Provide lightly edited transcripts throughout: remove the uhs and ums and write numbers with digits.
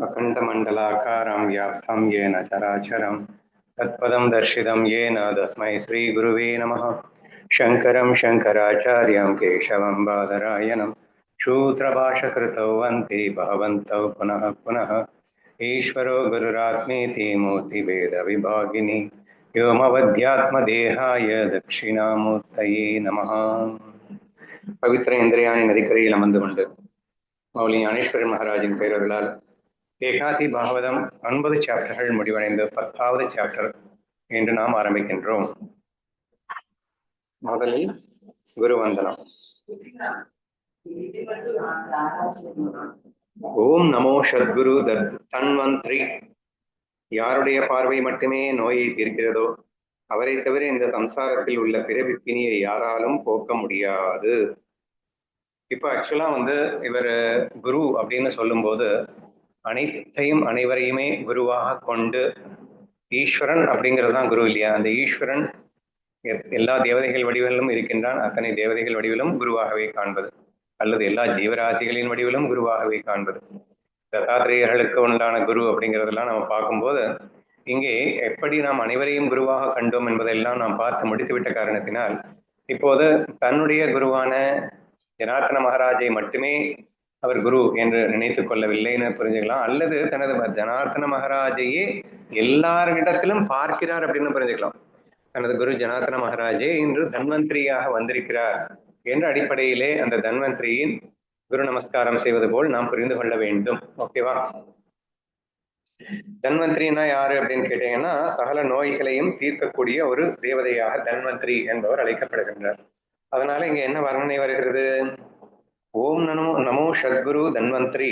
अखण्डमण्डलाकारं व्याप्तं येन चराचरं तत्पदं दर्शितं येन तस्मै श्रीगुरुवे नमः। शङ्करं शङ्कराचार्यं केशवं बादरायणं सूत्रभाष्यकृतौ वन्दे भगवन्तौ पुनः पुनः। ईश्वरो गुरुरात्मेति मूर्तिभेदविभागिनि व्योमवद्यात्मदेहाय दक्षिणामूर्तये नमः। பவித்திர இந்திரியாணி நதிக்கரையில் அமர்ந்து கொண்டு மௌலி ஞானேஸ்வரன் மகாராஜின் பேரருளால் ஏகாதி பாகவதம் 9 சாப்டர்கள் முடிவடைந்து 10வது சாப்டர் என்று நாம் ஆரம்பிக்கின்றோம். முதலில் குருவந்தனம். ஓம் நமோ சத்குரு தன்வந்திரி. யாருடைய பார்வை மட்டுமே நோயை தீர்க்கிறதோ அவரை தவிர இந்த சம்சாரத்தில் உள்ள பிறவி பிணியை யாராலும் போக்க முடியாது. இப்போ ஆக்சுவலா இவர் குரு அப்படின்னு சொல்லும்போது அனைத்தையும் அனைவரையுமே குருவாக கொண்டு ஈஸ்வரன் அப்படிங்கிறது தான் குரு இல்லையா? அந்த ஈஸ்வரன் எல்லா தேவதைகள் வடிவிலும் இருக்கின்றான். அத்தனை தேவதைகள் வடிவிலும் குருவாகவே காண்பது, அல்லது எல்லா ஜீவராசிகளின் வடிவிலும் குருவாகவே காண்பது. தத்தாத்திரேயர்களுக்கு உண்டான குரு அப்படிங்கிறதெல்லாம் நம்ம பார்க்கும்போது இங்கே எப்படி நாம் அனைவரையும் குருவாக கண்டோம் என்பதெல்லாம் நாம் பார்த்து முடித்துவிட்ட காரணத்தினால் இப்போது தன்னுடைய குருவான ஜனார்த்தன மகாராஜை மட்டுமே அவர் குரு என்று நினைத்துக் கொள்ளவில்லைன்னு புரிஞ்சுக்கலாம். அல்லது தனது ஜனார்த்தன மகாராஜையே எல்லாரிடத்திலும் பார்க்கிறார் அப்படின்னு புரிஞ்சுக்கலாம். தனது குரு ஜனார்த்தன மகாராஜே இன்று தன்வந்திரியாக வந்திருக்கிறார் என்ற அடிப்படையிலே அந்த தன்வந்திரியின் குரு நமஸ்காரம் செய்வது போல் நாம் புரிந்து கொள்ள வேண்டும். ஓகேவா? தன்வந்திரினா யாரு அப்படின்னு கேட்டீங்கன்னா, சகல நோய்களையும் தீர்க்கக்கூடிய ஒரு தேவதையாக தன்வந்திரி என்பவர் அழைக்கப்படுகின்றார். அதனால இங்க என்ன வர்ணனை வருகிறது? ஓம் நமோ சத்குரு தன்வந்திரி.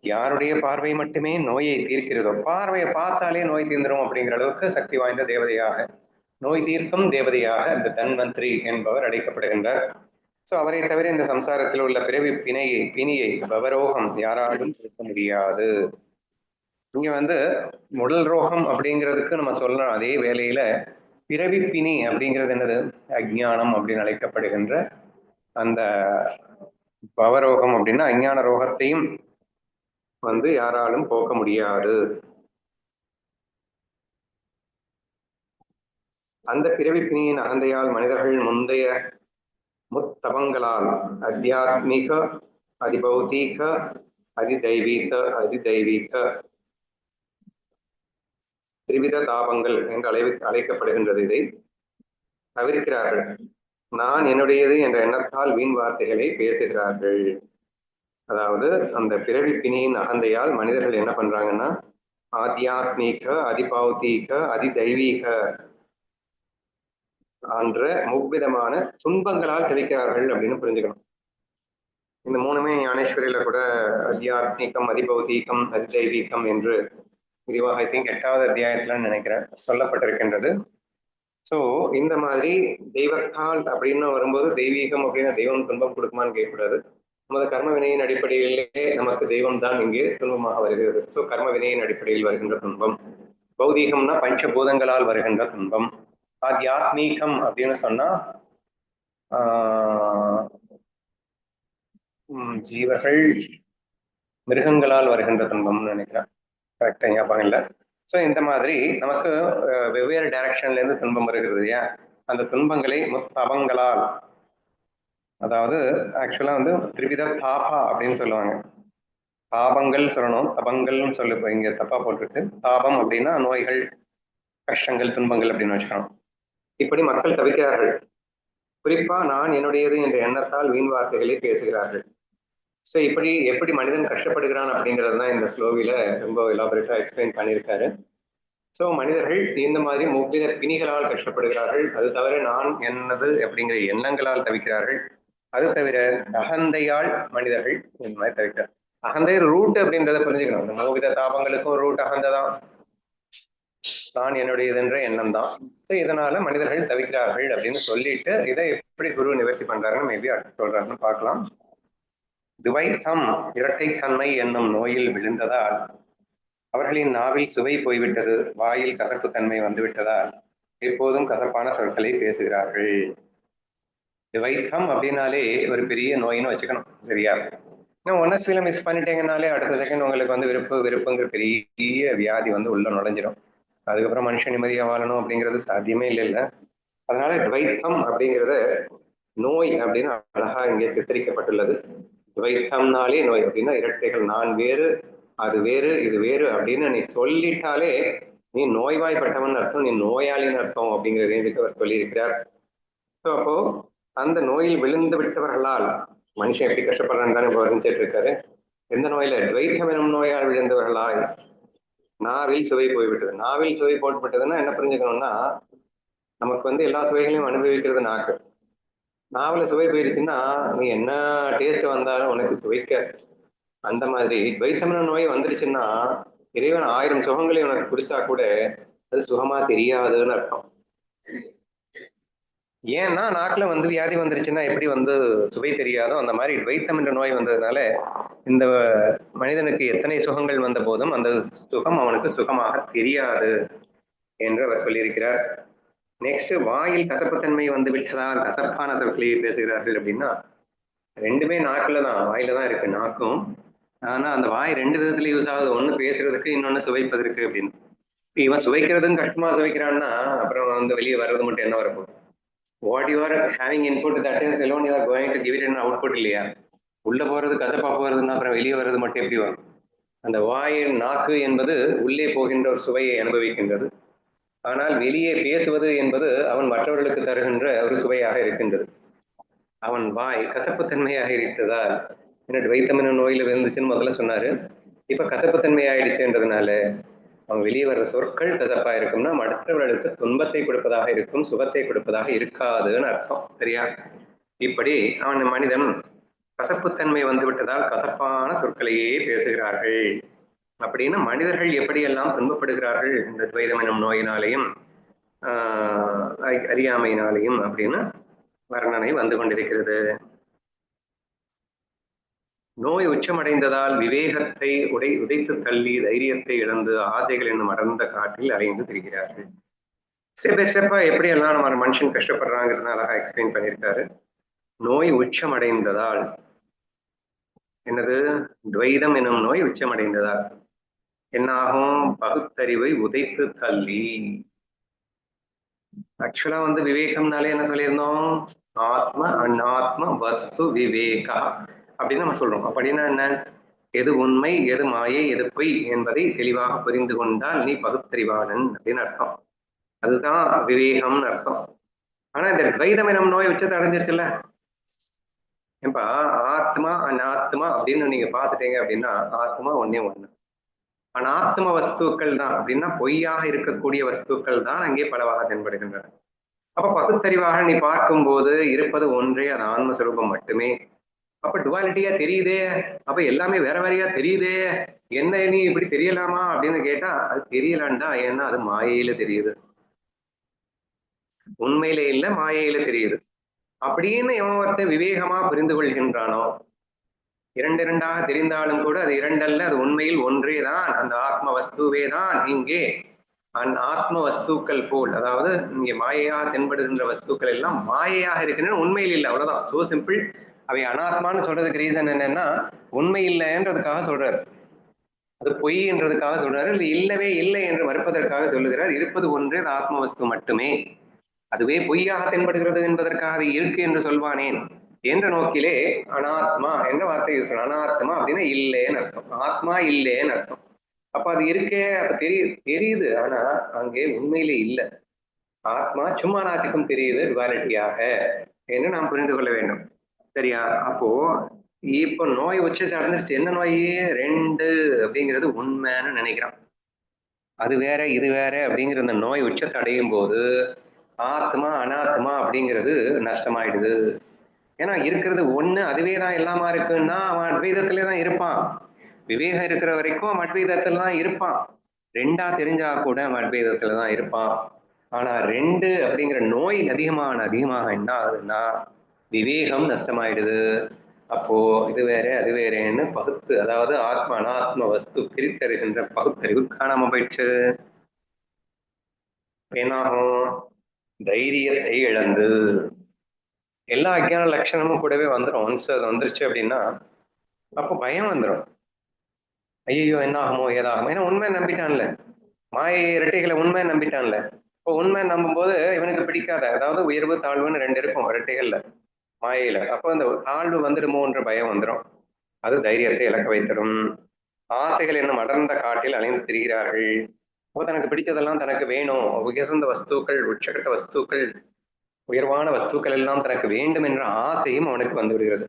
யாருடைய பார்வை மட்டுமே நோயை தீர்க்கிறதோ, பார்வையை பார்த்தாலே நோய் தீர்ந்துரும் அப்படிங்கிற அளவுக்கு சக்தி வாய்ந்த தேவதையாக, நோய் தீர்க்கும் தேவதையாக இந்த தன்வந்திரி என்பவர் அழைக்கப்படுகின்றார். ஸோ அவரை தவிர இந்த சம்சாரத்தில் உள்ள பிறவி பிணியை பவரோகம் யாராலும் தீர்க்க முடியாது. இங்க உடல் ரோகம் அப்படிங்கிறதுக்கு நம்ம சொல்லலாம். அதே வேளையில பிறவி பிணி அப்படிங்கிறது என்னது? அஜ்ஞானம் அப்படின்னு அழைக்கப்படுகின்ற அந்த பவரோகம் அப்படின்னா அஞ்ஞான ரோகத்தையும் யாராலும் போக்க முடியாது. அந்த பிறவி பிணியின் அகந்தையால் மனிதர்கள் முந்தைய முத்தபங்களால் அத்தியாத்மிக, அதிபௌதீக, அதிதைவீக திரிவித தாபங்கள் என்று அழைக்கப்படுகின்றது. இதை தவிர்க்கிறார்கள். நான் என்னுடையது என்ற எண்ணத்தால் வீண் வார்த்தைகளை பேசுகிறார்கள். அதாவது அந்த பிறவி பிணியின் அகந்தையால் மனிதர்கள் என்ன பண்றாங்கன்னா, ஆத்தியாத்மீக, அதிபௌதீக, அதிதைவீக என்ற முவ்விதமான துன்பங்களால் தவிக்கிறார்கள் அப்படின்னு புரிஞ்சுக்கணும். இந்த மூணுமே ஞானேஸ்வரியில கூட அத்தியாத்மீகம், அதிபௌதீகம், அதிதைவீகம் என்று விரிவாக ஐ திங்க் 8வது அத்தியாயத்துல நினைக்கிறேன் சொல்லப்பட்டிருக்கின்றது. ஸோ இந்த மாதிரி தெய்வத்தால் அப்படின்னு வரும்போது தெய்வீகம் அப்படின்னா தெய்வம் துன்பம் கொடுக்குமான்னு கேட்கக்கூடாது. நமது கர்ம வினையின் அடிப்படையிலே நமக்கு தெய்வம் தான் இங்கே துன்பமாக வருகிறது. ஸோ கர்ம வினையின் அடிப்படையில் வருகின்ற துன்பம். பௌதீகம்னா பஞ்சபூதங்களால் வருகின்ற துன்பம். ஆத்தியாத்மீகம் அப்படின்னு சொன்னா ஜீவர்கள் மிருகங்களால் வருகின்ற துன்பம்னு நினைக்கிறேன். கரெக்டா ஞாபகம் இல்லை. ஸோ இந்த மாதிரி நமக்கு வெவ்வேறு டைரக்ஷன்ல இருந்து துன்பம் வருகிறது இல்லையா? அந்த துன்பங்களை முத்தபங்களால், அதாவது ஆக்சுவலா திரிவித தாபா அப்படின்னு சொல்லுவாங்க. தாபங்கள் சொல்லணும், தபங்கள்னு சொல்லு. இப்போ இங்க தப்பா போட்டுருக்கு. தாபம் அப்படின்னா நோய்கள், கஷ்டங்கள், துன்பங்கள் அப்படின்னு வச்சுக்கணும். இப்படி மக்கள் தவிக்கிறார்கள். குறிப்பா நான் என்னுடையது என்ற எண்ணத்தால் வீண் வார்த்தைகளை பேசுகிறார்கள். ஸோ இப்படி எப்படி மனிதன் கஷ்டப்படுகிறான் அப்படிங்கிறது தான் இந்த ஸ்லோவில ரொம்ப எலாபரேட்டா எக்ஸ்பிளைன் பண்ணியிருக்காரு. ஸோ மனிதர்கள் இந்த மாதிரி முவ்வித பிணிகளால் கஷ்டப்படுகிறார்கள். அது தவிர நான் என்னது அப்படிங்கிற எண்ணங்களால் தவிக்கிறார்கள். அது தவிர அகந்தையால் மனிதர்கள் இந்த மாதிரி தவிக்கிறார். அகந்தை ரூட் அப்படின்றத புரிஞ்சுக்கணும். இந்த மூவித தாபங்களுக்கும் ரூட் அகந்தை தான், நான் என்னுடையதுன்ற எண்ணம் தான். ஸோ இதனால மனிதர்கள் தவிக்கிறார்கள் அப்படின்னு சொல்லிட்டு இதை எப்படி குரு நிவர்த்தி பண்றாருன்னு மேபி அடுத்து சொல்றாருன்னு பார்க்கலாம். துவைத்தம், இரட்டைத்தன்மை என்னும் நோயில் விழுந்ததால் அவர்களின் நாவில் சுவை போய்விட்டது, வாயில் கசப்புத்தன்மை வந்துவிட்டதால் எப்போதும் கசப்பான சொற்களை பேசுகிறார்கள். துவைத்தம் அப்படின்னாலே ஒரு பெரிய நோயின்னு வச்சுக்கணும், சரியா? ஒன்ன ஸ்வீல மிஸ் பண்ணிட்டீங்கனாலே அடுத்த செகண்ட் உங்களுக்கு வந்து விருப்புங்கிற பெரிய வியாதி வந்து உள்ள நுழைஞ்சிடும். அதுக்கப்புறம் மனுஷன் நிம்மதியா வாழணும் அப்படிங்கிறது சாத்தியமே இல்லை. அதனால துவைத்தம் அப்படிங்கிறது நோய் அப்படின்னு அழகா இங்கே சித்தரிக்கப்பட்டுள்ளது. துவைத்தம்னாலே நோய் அப்படின்னா இரட்டைகள், நான் வேறு அது வேறு இது வேறு அப்படின்னு நீ சொல்லிட்டாலே நீ நோய்வாய்ப்பட்டவன் அர்த்தம், நீ நோயாளின்னு அர்த்தம் அப்படிங்கிற ரேஞ்சுக்கு அவர் சொல்லியிருக்கிறார். ஸோ அப்போ அந்த நோயில் விழுந்து விட்டவர்களால் மனுஷன் எப்படி கஷ்டப்படுறான்னு தானே வர்ணிச்சிட்டு இருக்காரு. எந்த நோயில? துவைத்தம் எனும் நோயால் விழுந்தவர்களால் நாவில் சுவை போய்விட்டது. நாவில் சுவை போட்டுவிட்டதுன்னா என்ன புரிஞ்சுக்கணும்னா, நமக்கு வந்து எல்லா சுவைகளையும் அனுபவிக்கிறது நாக்கு. நாவல சுவை போயிருச்சுன்னா நீ என்ன டேஸ்ட் வந்தாலும் உனக்கு துவைக்க. அந்த மாதிரி துவைத்தம்ன நோய் வந்துருச்சுன்னா இறைவன் 1000 சுகங்களை உனக்கு குடிச்சா கூட அது சுகமா தெரியாதுன்னு அர்த்தம். ஏன்னா நாக்குல வந்து வியாதி வந்துருச்சுன்னா எப்படி வந்து சுவை தெரியாதோ அந்த மாதிரி துவைத்தம் என்ற நோய் வந்ததுனால இந்த மனிதனுக்கு எத்தனை சுகங்கள் வந்த போதும் அந்த சுகம் அவனுக்கு சுகமாக தெரியாது என்று அவர் சொல்லியிருக்கிறார். நெக்ஸ்ட், வாயில் கசப்புத்தன்மை வந்து விட்டதால் கசப்பான சொற்களை பேசுகிறார்கள் அப்படின்னா, ரெண்டுமே நாக்குல தான், வாயில தான் இருக்கு நாக்கும். ஆனா அந்த வாய் ரெண்டு விதத்துல யூஸ் ஆகுது, ஒண்ணு பேசுறதுக்கு, இன்னொன்னு சுவைப்பதற்கு அப்படின்னு. இவன் சுவைக்கிறதும் கஷ்டமா சுவைக்கிறான்னா அப்புறம் வந்து வெளியே வர்றது மட்டும் என்ன வரப்போகுது? What you are having input, that is alone you are going to give it an output இல்லையா? உள்ள போறது கசப்பா போறதுன்னா அப்புறம் வெளியே வர்றது மட்டும் எப்படி வரும்? அந்த வாயின் நாக்கு என்பது உள்ளே போகின்ற ஒரு சுவையை அனுபவிக்கின்றது. ஆனால் வெளியே பேசுவது என்பது அவன் மற்றவர்களுக்கு தருகின்ற ஒரு சுவையாக இருக்கின்றது. அவன் வாய் கசப்புத்தன்மையாக இருக்கிறதால், என்ன வைத்தமின நோயில இருந்துச்சுன்னு முதல்ல சொன்னாரு. இப்ப கசப்புத்தன்மை ஆயிடுச்சுன்றதுனால அவன் வெளியே வர்ற சொற்கள் கசப்பா இருக்கும்னா மற்றவர்களுக்கு துன்பத்தை கொடுப்பதாக இருக்கும், சுகத்தை கொடுப்பதாக இருக்காதுன்னு அர்த்தம். சரியா? இப்படி அவன் மனிதன் கசப்புத்தன்மை வந்து விட்டதால் கசப்பான சொற்களையே பேசுகிறார்கள் அப்படின்னு மனிதர்கள் எப்படியெல்லாம் துன்பப்படுகிறார்கள் இந்த துவைதம் எனும் நோயினாலேயும் அறியாமையினாலேயும் அப்படின்னு வர்ணனை வந்து கொண்டிருக்கிறது. நோய் உச்சமடைந்ததால் விவேகத்தை உதைத்து தள்ளி தைரியத்தை இழந்து ஆசைகள் என்னும் அடர்ந்த காட்டில் அலைந்து திரிகிறார்கள். ஸ்டெப் பை ஸ்டெப்பா எப்படியெல்லாம் நம்ம மனுஷன் கஷ்டப்படுறாங்கிறது அழகா எக்ஸ்பிளைன் பண்ணியிருக்காரு. நோய் உச்சமடைந்ததால் என்னது? துவைதம் எனும் நோய் உச்சமடைந்ததால் என்னாகும்? பகுத்தறிவை உதைத்து தள்ளி. ஆக்சுவலா வந்து விவேகம்னாலே என்ன சொல்லியிருந்தோம்? ஆத்ம அநாத்ம வஸ்து விவேகா அப்படின்னு நம்ம சொல்றோம். அப்படின்னா என்ன? எது உண்மை, எது மாயை, எது பொய் என்பதை தெளிவாக புரிந்து கொண்டால் நீ பகுத்தறிவாளன் அப்படின்னு அர்த்தம். அதுதான் விவேகம்னு அர்த்தம். ஆனா இந்த துவைதம் எனும் நோய் உச்சத்தை அடைஞ்சிருச்சுல்ல. ஏப்பா ஆத்மா அநாத்மா அப்படின்னு நீங்க பாத்துட்டீங்க அப்படின்னா ஆத்மா ஒன்னே ஒண்ணு, அநாத்ம வஸ்துக்கள் தான் அப்படின்னா பொய்யாக இருக்கக்கூடிய வஸ்துக்கள் தான் அங்கே பலவாக தென்படுகின்றன. அப்ப பகுத்தறிவாக நீ பார்க்கும்போது இருப்பது ஒன்றே, அது ஆன்மஸ்வரூபம் மட்டுமே. அப்ப டுவாலிட்டியா தெரியுதே, அப்ப எல்லாமே வேற வேறையா தெரியுதே, என்ன நீ இப்படி தெரியலாமா அப்படின்னு கேட்டா அது தெரியலான்டா. ஏன்னா அது மாயையில தெரியுது, உண்மையில இல்ல மாயையில தெரியுது. அப்படின்னு எவன் ஒருத்தன் விவேகமா புரிந்து கொள்கின்றானோ, இரண்டு இரண்டாக தெரிந்தாலும் கூட அது இரண்டல்ல, அது உண்மையில் ஒன்றே தான், அந்த ஆத்ம வஸ்துவே தான் இங்கே ஆத்ம வஸ்துக்கள் போல். அதாவது இங்கே மாயையாக தென்படுகின்ற வஸ்துக்கள் எல்லாம் மாயையாக இருக்கின்றன, உண்மையில் இல்லை. அவ்வளவுதான், சோ சிம்பிள். அவை அனாத்மான்னு சொல்றதுக்கு ரீசன் என்னன்னா உண்மை இல்லைன்றதுக்காக சொல்றாரு, அது பொய் என்றதுக்காக சொல்றாரு, இது இல்லவே இல்லை என்று மறுப்பதற்காக சொல்லுகிறார். இருப்பது ஒன்றே, அது ஆத்ம வஸ்து மட்டுமே, அதுவே பொய்யாக தென்படுகிறது என்பதற்காக அது இருக்கு என்று சொல்வானேன் என்ற நோக்கிலே அனாத்மா என்ற வார்த்தை யூஸ் பண்ண. அனாத்மா அப்படின்னா இல்லைன்னு அர்த்தம், ஆத்மா இல்லைன்னு அர்த்தம். அப்ப அது இருக்கே, அப்ப தெரியுது, ஆனா அங்கே உண்மையிலே இல்லை. ஆத்மா சும்மா நாச்சுக்கும் தெரியுது டுவாலிட்டியாக என்று நாம் புரிந்து கொள்ள வேண்டும். சரியா? அப்போ இப்போ நோய் உச்சத்தை அடைஞ்சிருச்சு. என்ன நோய்? ரெண்டு அப்படிங்கிறது உண்மைன்னு நினைக்கிறான். அது வேற இது வேற அப்படிங்கிற அந்த நோய் உச்சத்தை அடையும் போது ஆத்மா அனாத்மா அப்படிங்கிறது நஷ்டமாயிடுது. ஏன்னா இருக்கிறது ஒண்ணு, அதுவே தான் எல்லாமா இருக்குன்னா அவன் அத்வைதத்திலே தான் இருப்பான். விவேகம் இருக்கிற வரைக்கும் அவன் அத்வைதத்துல தான் இருப்பான். ரெண்டா தெரிஞ்சா கூட அவன் அத்வைதத்துல தான் இருப்பான். ஆனா ரெண்டு அப்படிங்கிற நோய் அதிகமாக என்ன ஆகுதுன்னா விவேகம் நஷ்டமாயிடுது. அப்போ இது வேற அது வேறேன்னு பகுத்து, அதாவது ஆத்ம அனாத்ம வஸ்து பிரித்தறிகின்ற பகுத்தறிவு காணாம போயிடுச்சு. என்னாகும்? தைரியத்தை இழந்து எல்லா அஜ்ஞான லட்சணமும் கூடவே வந்துடும். ஒன்ஸ் அது வந்துருச்சு அப்படின்னா அப்போ பயம் வந்துடும். ஐயோ என்ன ஆகுமோ ஏதாகுமோ, ஏன்னா உண்மை நம்பிட்டான்ல, மாயை இரட்டைகளை உண்மை நம்பிட்டான்ல. இப்போ உண்மை நம்பும் போது இவனுக்கு பிடிக்காத, அதாவது உயர்வு தாழ்வுன்னு ரெண்டு இருக்கும் இரட்டைகள்ல, மாயையில. அப்போ அந்த தாழ்வு வந்துடுமோன்ற பயம் வந்துடும். அது தைரியத்தை இழக்க வைத்திடும். ஆசைகள் என்னும் அடர்ந்த காட்டில் அலைந்து திரிகிறார்கள். அப்போ தனக்கு பிடித்ததெல்லாம் தனக்கு வேணும், உயர்ந்த வஸ்துக்கள், உச்சகட்ட வஸ்துக்கள், உயர்வான வஸ்துக்கள் எல்லாம் தனக்கு வேண்டும் என்ற ஆசையும் அவனுக்கு வந்து விடுகிறது.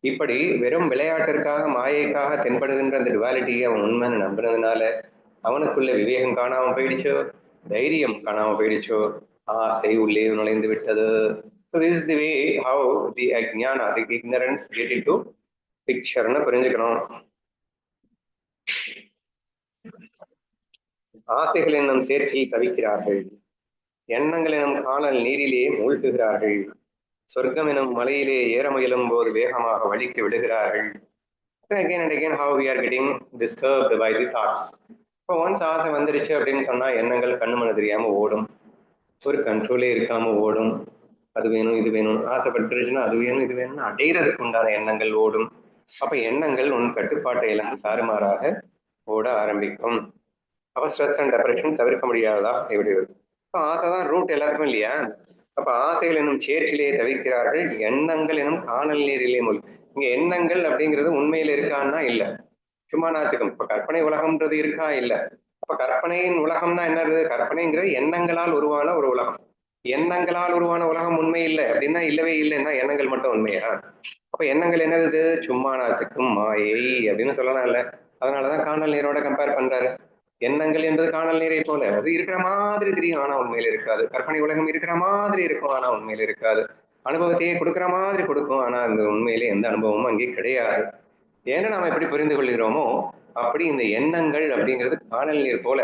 இப்படி வெறும் விளையாட்டிற்காக மாயைக்காக தென்படுகின்ற அந்த டுவாலிட்டியை அவன் உண்மைன்னு நம்பினதுனால அவனுக்குள்ள விவேகம் காணாம போயிடுச்சோ, தைரியம் காணாம போயிடுச்சோ, ஆசை உள்ளே நுழைந்து விட்டது. So this is the way how the ajnana, the ignorance get into picture-னு புரிஞ்சுக்கணும். ஆசைகள் என்னும் சேர்க்கையில் தவிக்கிறார்கள், எண்ணங்கள் எனும் காணல் நீரிலே மூழ்குகிறார்கள், சொர்க்கம் எனும் மலையிலே ஏற முயலும் போது வேகமாக வலிக்கு விடுகிறார்கள். Again and again how we are getting disturbed by the thoughts. இப்போ ஒன்ஸ் ஆசை வந்துருச்சு அப்படின்னு சொன்னா எண்ணங்கள் கண்ணு மண்ணு தெரியாம ஓடும், ஒரு கண்ட்ரோலே இருக்காம ஓடும். அது வேணும் இது வேணும், ஆசைப்பட்டுருச்சுன்னா அது வேணும் இது வேணும்னு அடையிறதுக்கு உண்டான எண்ணங்கள் ஓடும். அப்ப எண்ணங்கள் உன் கட்டுப்பாட்டை இழந்து தாறுமாறாக ஓட ஆரம்பிக்கும். அப்ப ஸ்ட்ரெஸ் அண்ட் டெப்ரெஷன் தவிர்க்க முடியாததா ஆகிவிடுகிறது. இப்போ ஆசைதான் ரூட் எல்லாருக்கும் இல்லையா? அப்ப ஆசைகள் என்னும் சேற்றிலே தவிக்கிறார்கள், எண்ணங்கள் எனும் காணல் நீரிலே மூழ்கி. இங்க எண்ணங்கள் அப்படிங்கிறது உண்மையில இருக்கான்னா இல்ல, சும்மா நாச்சுக்கும். இப்ப கற்பனை உலகம்ன்றது இருக்கா இல்ல. அப்ப கற்பனையின் உலகம்னா என்னது? கற்பனைங்கிறது எண்ணங்களால் உருவான ஒரு உலகம். எண்ணங்களால் உருவான உலகம் உண்மை இல்லை அப்படின்னா இல்லவே இல்லைன்னா எண்ணங்கள் மட்டும் உண்மையா? அப்ப எண்ணங்கள் என்னது? சும்மா நாச்சுக்கும் மாயை அப்படின்னு சொல்லலாம் இல்ல. அதனாலதான் காணல் நீரோட கம்பேர் பண்றாரு. எண்ணங்கள் என்பது காணல் நீரை போல, அது இருக்கிற மாதிரி தெரியும் ஆனா உண்மையில இருக்காது. கற்பனை உலகம் இருக்கிற மாதிரி இருக்கும் ஆனா உண்மையில இருக்காது. அனுபவத்தையே கொடுக்கிற மாதிரி கொடுக்கும் ஆனா அந்த உண்மையிலே எந்த அனுபவமும் அங்கே கிடையாது. ஏன்னா நாம எப்படி புரிந்து கொள்கிறோமோ அப்படி இந்த எண்ணங்கள் அப்படிங்கிறது காணல் நீர் போல.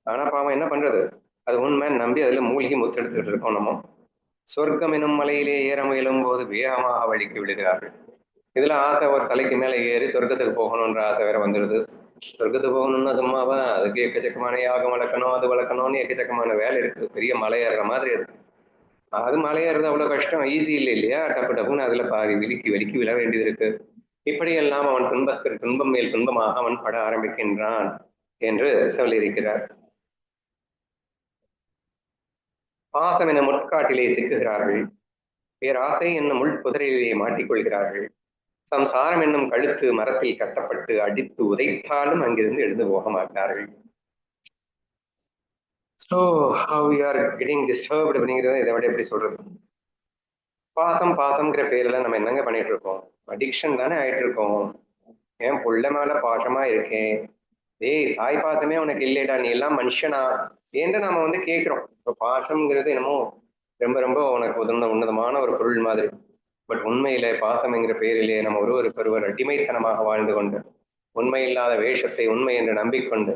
ஆனா பாவம் என்ன பண்றது, அது உண்மை நம்பி அதுல மூழ்கி முத்தெடுத்துக்கிட்டு இருக்கோம் நம்ம. சொர்க்கம் எனும் மலையிலே ஏற முயலும் போது வேகமாக வழிக்கு விடுகிறார்கள். இதுல ஆசை ஒரு தலைக்கு மேல ஏறி சொர்க்கத்துக்கு போகணும்ன்ற ஆசை வேற வந்துடுது. சொர்க்கத்துக்கு போகணும்னா சும்மாவா, அதுக்கு எக்கச்சக்கமான யாகம் வளர்க்கணும், அது வளர்க்கணும்னு எக்கச்சக்கமான வேலை இருக்கு. பெரிய மலை ஏறுற மாதிரி இருக்கு. அது மலை ஏறுறது அவ்வளவு கஷ்டம், ஈஸி இல்லை இல்லையா? டப்பு டப்புன்னு அதுல பாதி விழுக்கி விழ வேண்டியது இருக்கு. இப்படியெல்லாம் அவன் துன்பத்திற்கு துன்பம் மேல் துன்பமாக அவன் பட ஆரம்பிக்கின்றான் என்று சொல்லியிருக்கிறார். பாசம் என முட்காட்டிலே சிக்குகிறார்கள், பேராசை என்னும் முள் புதரிலே மாட்டிக்கொள்கிறார்கள், சம்சாரம் என்னும் கழுத்து மரத்தில் கட்டப்பட்டு அடித்து உதைத்தாலும் அங்கிருந்து எழுந்து போக மாட்டார்கள். So how you are getting disturbed அப்படிங்கிறத இதை விட எப்படி சொல்றது? பாசம் பாசம்ங்கிற பேர்ல நம்ம என்னங்க பண்ணிட்டு இருக்கோம்? அடிக்ஷன் தானே ஆயிட்டு இருக்கோம். என் புள்ள மேல பாசமா இருக்கேன், ஏய் தாய் பாசமே உனக்கு இல்லைடா, நீ எல்லாம் மனுஷனா ஏன்ட்டு நாம கேட்கிறோம். இப்போ பாசம்ங்கிறது என்னமோ ரொம்ப ரொம்ப உனக்கு உன்னதமான ஒரு பொருள் மாதிரி. பட் உண்மையில பாசம் என்கிற பெயரிலே நம்ம ஒருவருக்கொருவர் அடிமைத்தனமாக வாழ்ந்து கொண்டு உண்மை இல்லாத வேஷத்தை உண்மை என்று நம்பிக்கொண்டு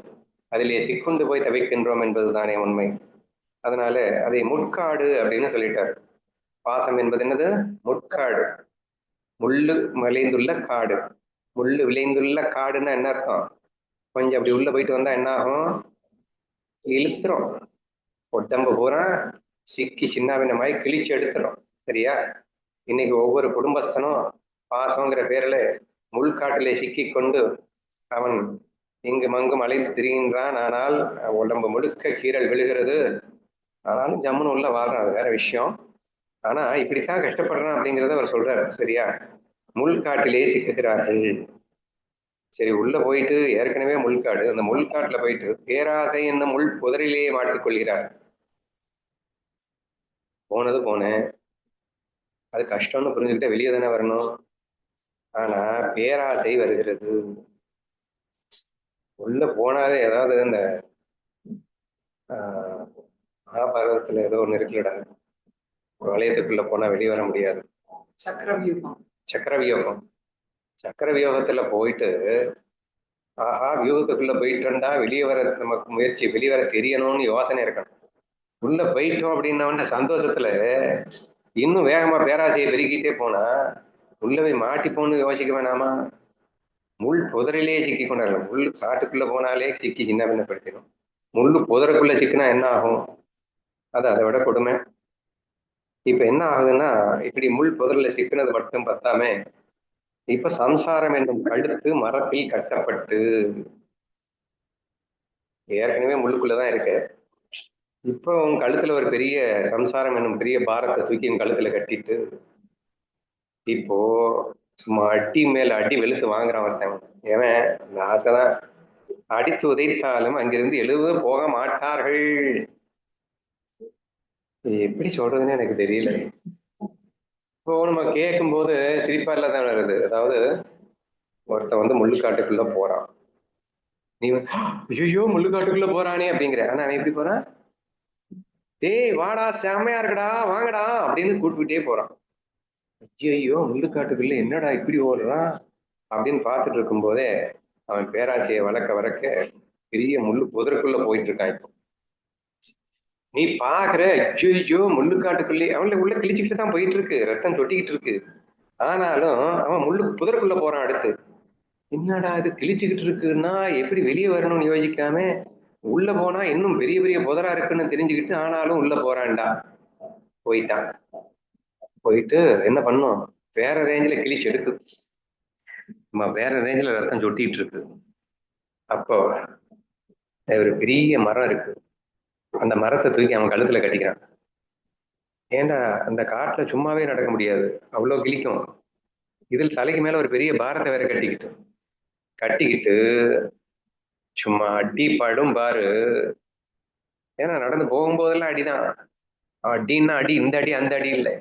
அதிலே சிக்குண்டு போய் தவிக்கின்றோம் என்பதுதானே உண்மை. அதனால அதை முட்காடு அப்படின்னு சொல்லிட்டார். பாசம் என்பது என்னது? முட்காடு, முள்ளு விளைந்துள்ள காடு. முள்ளு விளைந்துள்ள காடுன்னா என்ன அர்த்தம்? கொஞ்சம் அப்படி உள்ள போயிட்டு வந்தா என்ன ஆகும்? இழுத்துரும், உடம்பு பூரா சிக்கி சின்ன பின்னமாய் கிழிச்சு எடுத்துரும். சரியா? இன்னைக்கு ஒவ்வொரு குடும்பஸ்தனும் பாசங்கிற பேர்ல முள்காட்டிலே சிக்கி கொண்டு அவன் இங்கும் அங்கும் அலைந்து திரிகின்றான். ஆனால் உடம்பு முழுக்க கீறல் விழுகிறது. ஆனாலும் ஜம்முன்னு உள்ள வாழ்றான், அது வேற விஷயம். ஆனா இப்படித்தான் கஷ்டப்படுறான் அப்படிங்கிறத அவர் சொல்றாரு. சரியா? முள்காட்டிலே சிக்குகிறார்கள். சரி, உள்ள போயிட்டு ஏற்கனவே முள்காடு, அந்த முள்காட்டுல போயிட்டு பேராசை என்னும் முள் புதரிலே மாட்டிக்கொள்கிறார். போனது போனேன், அது கஷ்டம்னு புரிஞ்சுக்கிட்ட வெளியே தானே வரணும். ஆனா பேராசை வருகிறது. உள்ள போனாலே ஏதாவது இந்த மகாபாரதத்துல ஏதோ ஒண்ணு இருக்குல்லடா, வளையத்துக்குள்ள போனா வெளியே வர முடியாது, சக்கரவியூகம். சக்கரவியூகம், சக்கரவியூகத்துல போயிட்டு ஆஹா வியூகத்துக்குள்ள போயிட்டோம்டா, வெளியே வர நமக்கு முயற்சி, வெளியே வர தெரியணும்னு யோசனை இருக்கணும். உள்ள போயிட்டோம் அப்படின்னா சந்தோஷத்துல இன்னும் வேகமா பேராசையை பெருக்கிட்டே போனா உள்ள போய் மாட்டிப்போன்னு யோசிக்க வேணாமா? முள் புதரிலே சிக்கி கொண்டாடல. முள் காட்டுக்குள்ள போனாலே சிக்கி சின்ன பின்னப்படுத்திடும். முள்ளு புதருக்குள்ள சிக்கினா என்ன ஆகும்? அது அதை விட கொடுமை. இப்ப என்ன ஆகுதுன்னா, இப்படி முள் புதர்ல சிக்கினது மட்டும் பத்தாம இப்ப சம்சாரம் என்னும் கழுத்து மரத்தில் கட்டப்பட்டு ஏற்கனவே முள்ளுக்குள்ளதான் இருக்கு. இப்போ உன் கழுத்துல ஒரு பெரிய சம்சாரம் என்னும் பெரிய பாரத்தை தூக்கி உன் கழுத்துல கட்டிட்டு இப்போ சும்மா அடி மேல அடி வெளுத்து வாங்குறான் ஒருத்தன். ஏவன் அந்த ஆசைதான். அடித்து உதைத்தாலும் அங்கிருந்து எழுத போக மாட்டார்கள். எப்படி சொல்றதுன்னு எனக்கு தெரியல. இப்போ நம்ம கேட்கும் போது சிரிப்பால தான் வருது. அதாவது ஒருத்தன் வந்து முள்ளுக்காட்டுக்குள்ள போறான். நீ ஐயோ முள்ளுக்காட்டுக்குள்ள போறானே அப்படிங்கிற. ஆனா அவன் எப்படி போறான்? டேய் வாடா செம்மையா இருக்குடா வாங்கடா அப்படின்னு கூப்பிட்டுட்டே போறான். ஐயோ முள்ளுக்காட்டுக்குள்ள என்னடா இப்படி ஓடுறான் அப்படின்னு பார்த்துட்டு இருக்கும் போதே அவன் பேராசையை வளர்க்க வளர்க்க பெரிய முள்ளு புதருக்குள்ள போயிட்டு இருக்கான். இப்போ நீ பாக்குற ஐயோ முள்ளுக்காட்டுக்குள்ளே அவன்ல உள்ள கிழிச்சுக்கிட்டு தான் போயிட்டு இருக்கு, ரத்தம் தொட்டிக்கிட்டு இருக்கு. ஆனாலும் அவன் முள்ளு புதருக்குள்ள போறான். அடுத்து என்னடா இது கிழிச்சுக்கிட்டு இருக்குன்னா எப்படி வெளியே வரணும்னு யோசிக்காம உள்ள போனா இன்னும் பெரிய பெரிய புதரா இருக்குன்னு தெரிஞ்சுக்கிட்டு ஆனாலும் உள்ள போறான்டா. போயிட்டான். போயிட்டு என்ன பண்ணும், வேற ரேஞ்சில கிழிச்சு எடுக்கு. வேற ரேஞ்சில ரத்தம் சொட்டிட்டு இருக்கு. அப்போ ஒரு பெரிய மரம் இருக்கு. அந்த மரத்தை தூக்கி அவன் கழுத்துல கட்டிக்கிறான். ஏன்டா அந்த காட்டுல சும்மாவே நடக்க முடியாது, அவ்வளவு கிழிக்கும். இதில் தலைக்கு மேல ஒரு பெரிய பாரத்தை வேற கட்டிக்கிட்டு கட்டிக்கிட்டு சும்மா அடி படும் பாரு. ஏன்னா நடந்து போகும்போதெல்லாம் அடிதான். அடின்னா அடி, இந்த அடி அந்த அடி இல்லை,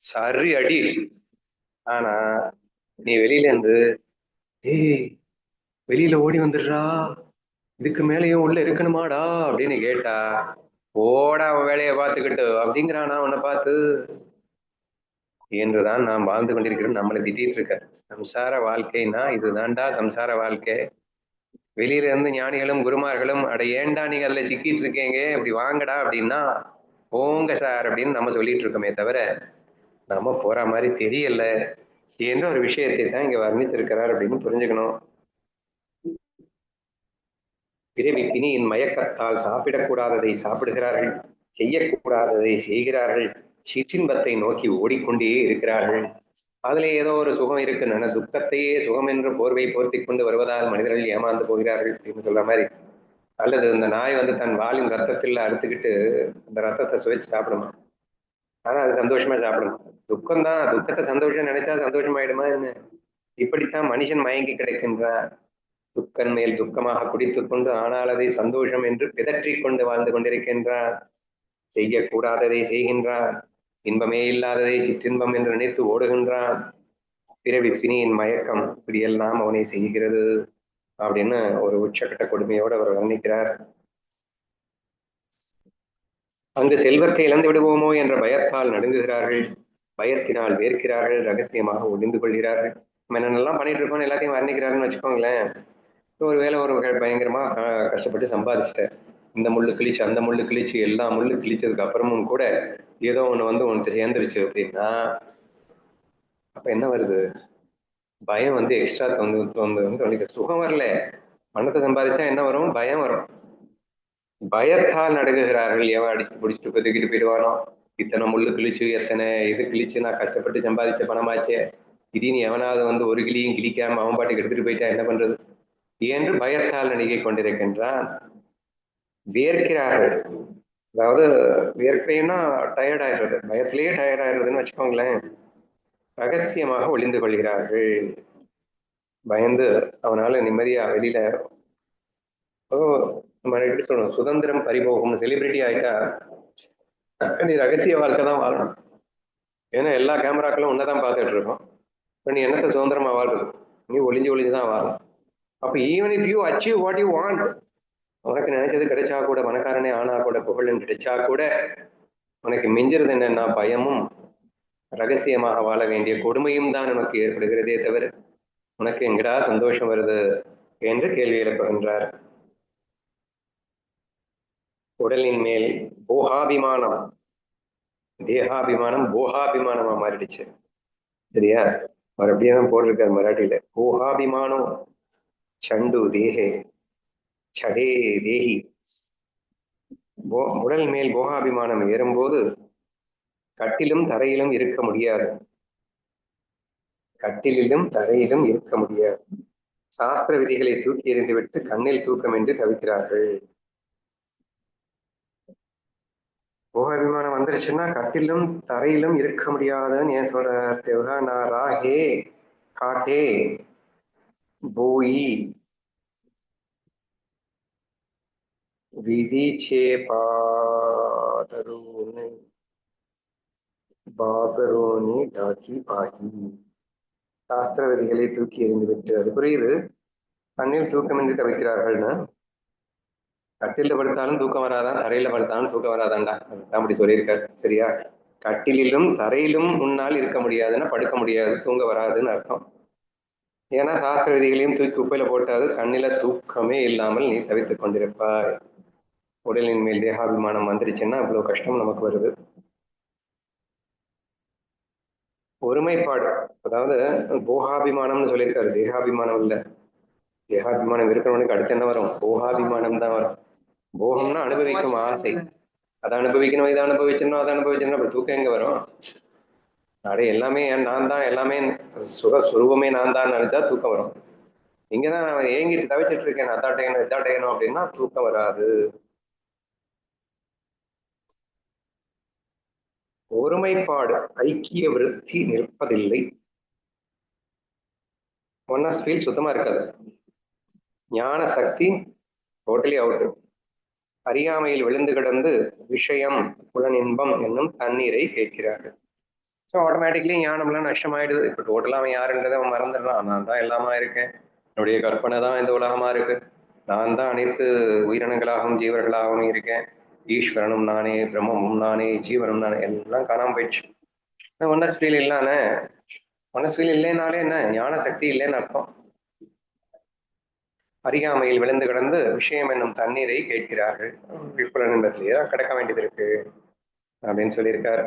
சரி அடி. ஆனா நீ வெளியில இருந்து ஏய் வெளியில ஓடி வந்துடுறா, இதுக்கு மேலேயும் உள்ள இருக்கணுமாடா அப்படின்னு கேட்டா ஓடா அவன் வேலையை பார்த்துக்கிட்டு அப்படிங்கிறானா உன்னை பார்த்து. என்றுதான் நாம் வாழ்ந்து கொண்டிருக்கிறோம். நம்மளை திட்டிட்டு இருக்க. சம்சார வாழ்க்கைனா இதுதான்டா சம்சார வாழ்க்கை. வெளியில இருந்து ஞானிகளும் குருமார்களும் அட ஏன்டா நீங்க அதுல சிக்கிட்டு இருக்கீங்க அப்படி வாங்கடா அப்படின்னா போங்க சார் அப்படின்னு நம்ம சொல்லிட்டு இருக்கோமே தவிர நம்ம போற மாதிரி தெரியல என்ற ஒரு விஷயத்தை தான் இங்க வர்ணித்திருக்கிறார் அப்படின்னு புரிஞ்சுக்கணும். பிறவி பிணியின் மயக்கத்தால் சாப்பிடக்கூடாததை சாப்பிடுகிறார்கள், செய்யக்கூடாததை செய்கிறார்கள், சிற்றின்பத்தை நோக்கி ஓடிக்கொண்டே இருக்கிறார்கள். அதுல ஏதோ ஒரு சுகம் இருக்குன்னு துக்கத்தையே சுகம் என்று போர்வை போர்த்தி கொண்டு வருவதால் மனிதர்கள் ஏமாந்து போகிறார்கள் அப்படின்னு சொல்ற மாதிரி. அல்லது இந்த நாய் வந்து தன் வாலின் ரத்தத்தில் அறுத்துக்கிட்டு அந்த ரத்தத்தை சுவைச்சு சாப்பிடுமா. ஆனா அது சந்தோஷமா சாப்பிடுமா. துக்கம்தான், துக்கத்தை சந்தோஷம் நினைச்சா சந்தோஷமாயிடுமா என்ன. இப்படித்தான் மனுஷன் மயங்கி கிடைக்கின்றான். துக்கன் மேல் துக்கமாக குடித்துக் கொண்டு ஆனால் அதை சந்தோஷம் என்று பிதற்றிக் கொண்டு வாழ்ந்து கொண்டிருக்கின்றான். செய்யக்கூடாததை செய்கின்றான், இன்பமே இல்லாததை சிற்றின்பம் என்று நினைத்து ஓடுகின்றான். பிறவி பிணியின் மயக்கம் இப்படியெல்லாம் அவனை செய்கிறது அப்படின்னு ஒரு உச்சக்கட்ட கொடுமையோடு அவர் வர்ணிக்கிறார். அங்கு செல்வத்தை இழந்து விடுவோமோ என்ற பயத்தால் நடுங்குகிறார்கள், பயத்தினால் வேர்க்கிறார்கள், ரகசியமாக ஒளிந்து கொள்கிறார்கள். நம்ம என்னென்னலாம் பண்ணிட்டு இருக்கோம் எல்லாத்தையும் வர்ணிக்கிறாருன்னு வச்சுக்கோங்களேன். ஒருவேளை ஒரு பயங்கரமா கஷ்டப்பட்டு சம்பாதிச்சிட்டார், இந்த முள்ளு கிழிச்சு அந்த முள்ளு கிழிச்சு எல்லா முள்ளு கிழிச்சதுக்கு அப்புறமும் கூட ஏதோ ஒண்ணு வந்து உன்கிட்ட சேர்ந்துருச்சு அப்படின்னா அப்ப என்ன வருது, பயம் வந்து எக்ஸ்ட்ரா வந்து சுகம் வரல. பணத்தை சம்பாதிச்சா என்ன வரும், பயம் வரும். பயத்தால் நடுங்குகிறார்கள். எவன் அடிச்சு பிடிச்சிட்டு கொதிக்கிட்டு போயிடுவானோ, இத்தனை முள்ளு கிழிச்சு எத்தனை இது கிழிச்சு நான் கஷ்டப்பட்டு சம்பாதிச்ச பணமாச்சே, திடீர்னு எவனாவது வந்து ஒரு கிளியும் கிழிக்காம அவன் பாட்டுக்கு எடுத்துட்டு போயிட்டா என்ன பண்றது என்று பயத்தால் நடுங்கிக் கொண்டிருக்கின்றான். வியர்க்கிறார்கள். அதாவது வியர்க்கைன்னா டயர்ட் ஆயிடுறது, பயத்திலேயே டயர்ட் ஆயிடுறதுன்னு வச்சுக்கோங்களேன். ரகசியமாக ஒளிந்து கொள்கிறார்கள். பயந்து அவனால நிம்மதியா வெளியில நம்ம எப்படி சொல்லணும், சுதந்திரம் பறிபோகும். செலிபிரிட்டி ஆயிட்டா நீ ரகசிய வாழ்க்கை தான் வாழணும். ஏன்னா எல்லா கேமராக்களும் உன்னதான் பார்த்துட்டு இருக்கோம். இப்போ நீ என்னத்தை சுதந்திரமா வாழ்றது, நீ ஒளிஞ்சு ஒளிஞ்சுதான் வாழணும். அப்ப even if you achieve what you want, உனக்கு நினைச்சது கிடைச்சா கூட, பணக்காரனே ஆனா கூட, புகழன் கிடைச்சா கூட, உனக்கு மிஞ்சிறது என்னன்னா பயமும் ரகசியமாக வாழ வேண்டிய கொடுமையும் தான் உனக்கு ஏற்படுகிறதே தவிர உனக்கு எங்கடா சந்தோஷம் வருது என்று கேள்வி எழுப்புகின்றார். உடலின் மேல் போகாபிமானம், தேகாபிமானம் போகாபிமானமா மாறிடுச்சு. சரியா, அவர் அப்படியே தான் போட்டிருக்காரு மராட்டியில. போகாபிமானம் சண்டு தேகே சடே தேகி. உடல் மேல் போகாபிமானம் ஏறும்போது கட்டிலும் தரையிலும் இருக்க முடியாது. கட்டிலிலும் தரையிலும் இருக்க முடியாது. சாஸ்திர விதிகளை தூக்கி எறிந்துவிட்டு கண்ணில் தூக்கமின்றி தவிக்கிறார்கள். போகாபிமானம் வந்துருச்சுன்னா கட்டிலும் தரையிலும் இருக்க முடியாதுன்னு ஏன் சொல்றார்? தேவகா ராஹே காட்டே போயி விதி சேபாதரோனு பாகரோனி டாக்கி பாகி. சாஸ்திர விதிகளை தூக்கி எறிந்துவிட்டு, அது புரியுது, கண்ணில் தூக்கமின்றி தவிக்கிறார்கள்னா கட்டில படுத்தாலும் தூக்கம் வராதான், தரையில படுத்தாலும் தூக்கம் வராதான்டா, அப்படி சொல்லியிருக்காரு. சரியா? கட்டிலும் தரையிலும் உன்னால் இருக்க முடியாதுன்னா படுக்க முடியாது, தூங்க வராதுன்னு அர்த்தம். ஏன்னா சாஸ்திர விதிகளையும் தூக்கி குப்பையில போட்டாது கண்ணில தூக்கமே இல்லாமல் நீ தவித்துக் கொண்டிருப்பாய். உடலின் மேல் தேகாபிமானம் வந்துருச்சுன்னா இவ்வளவு கஷ்டம் நமக்கு வருது. ஒருமைப்பாடு, அதாவது போகாபிமானம்னு சொல்லியிருக்காரு, தேகாபிமானம் இல்ல. தேகாபிமானம் இருக்கிறவனுக்கு அடுத்து என்ன வரும்? போகாபிமானம் தான் வரும். போகம்னா அனுபவிக்கும் ஆசை, அதை அனுபவிக்கணும், இதை அனுபவிச்சிடணும், அதை அனுபவிச்சிடணும், அப்படி தூக்கம் எங்க வரும்? அடே எல்லாமே நான் தான், எல்லாமே சுரூபமே நான் தான் நினைச்சா தூக்கம் வரும். இங்கதான் நான் ஏங்கிட்டு தவிச்சிட்டு இருக்கேன், அதாட்டையணும் இதாட்டையணும் அப்படின்னா தூக்கம் வராது. ஒருமைப்பாடு, ஐக்கிய விருத்தி நிற்பதில்லை. ஒன்னஸ் ஃபீல் சுத்தமா இருக்காது. ஞான சக்தி டோட்டலி அவுட். அறியாமையில் விழுந்து கிடந்து விஷயம் புலனின்பம் என்னும் தண்ணீரை கேட்கிறார்கள். ஸோ ஆட்டோமேட்டிக்லி ஞானம்லாம் நஷ்டமாயிடுது. இப்போ டோட்டலாக அவன் யாருன்றதை அவன் மறந்துடுறான். நான் தான் எல்லாமா இருக்கேன், என்னுடைய கற்பனை தான் இந்த உலகமா இருக்கு, நான் தான் அனைத்து உயிரினங்களாகவும் ஜீவர்களாகவும் இருக்கேன், ஈஸ்வரனும் நானே, பிரம்மமும் நானே, ஜீவனும் நானே, எல்லாம் காணாம போயிடுச்சு. ஒன்னஸ் ஃபீல் இல்லானே, ஒன்னஸ் ஃபீல் இல்லைனாலே என்ன? ஞான சக்தி இல்லைன்னு அர்த்தம். அறியாமையில் விழுந்து கிடந்து விஷயம் என்னும் தண்ணீரை கேட்கிறார்கள். விப்புலனின்பத்திலேயே தான் கிடக்க வேண்டியது இருக்கு அப்படின்னு சொல்லியிருக்காரு.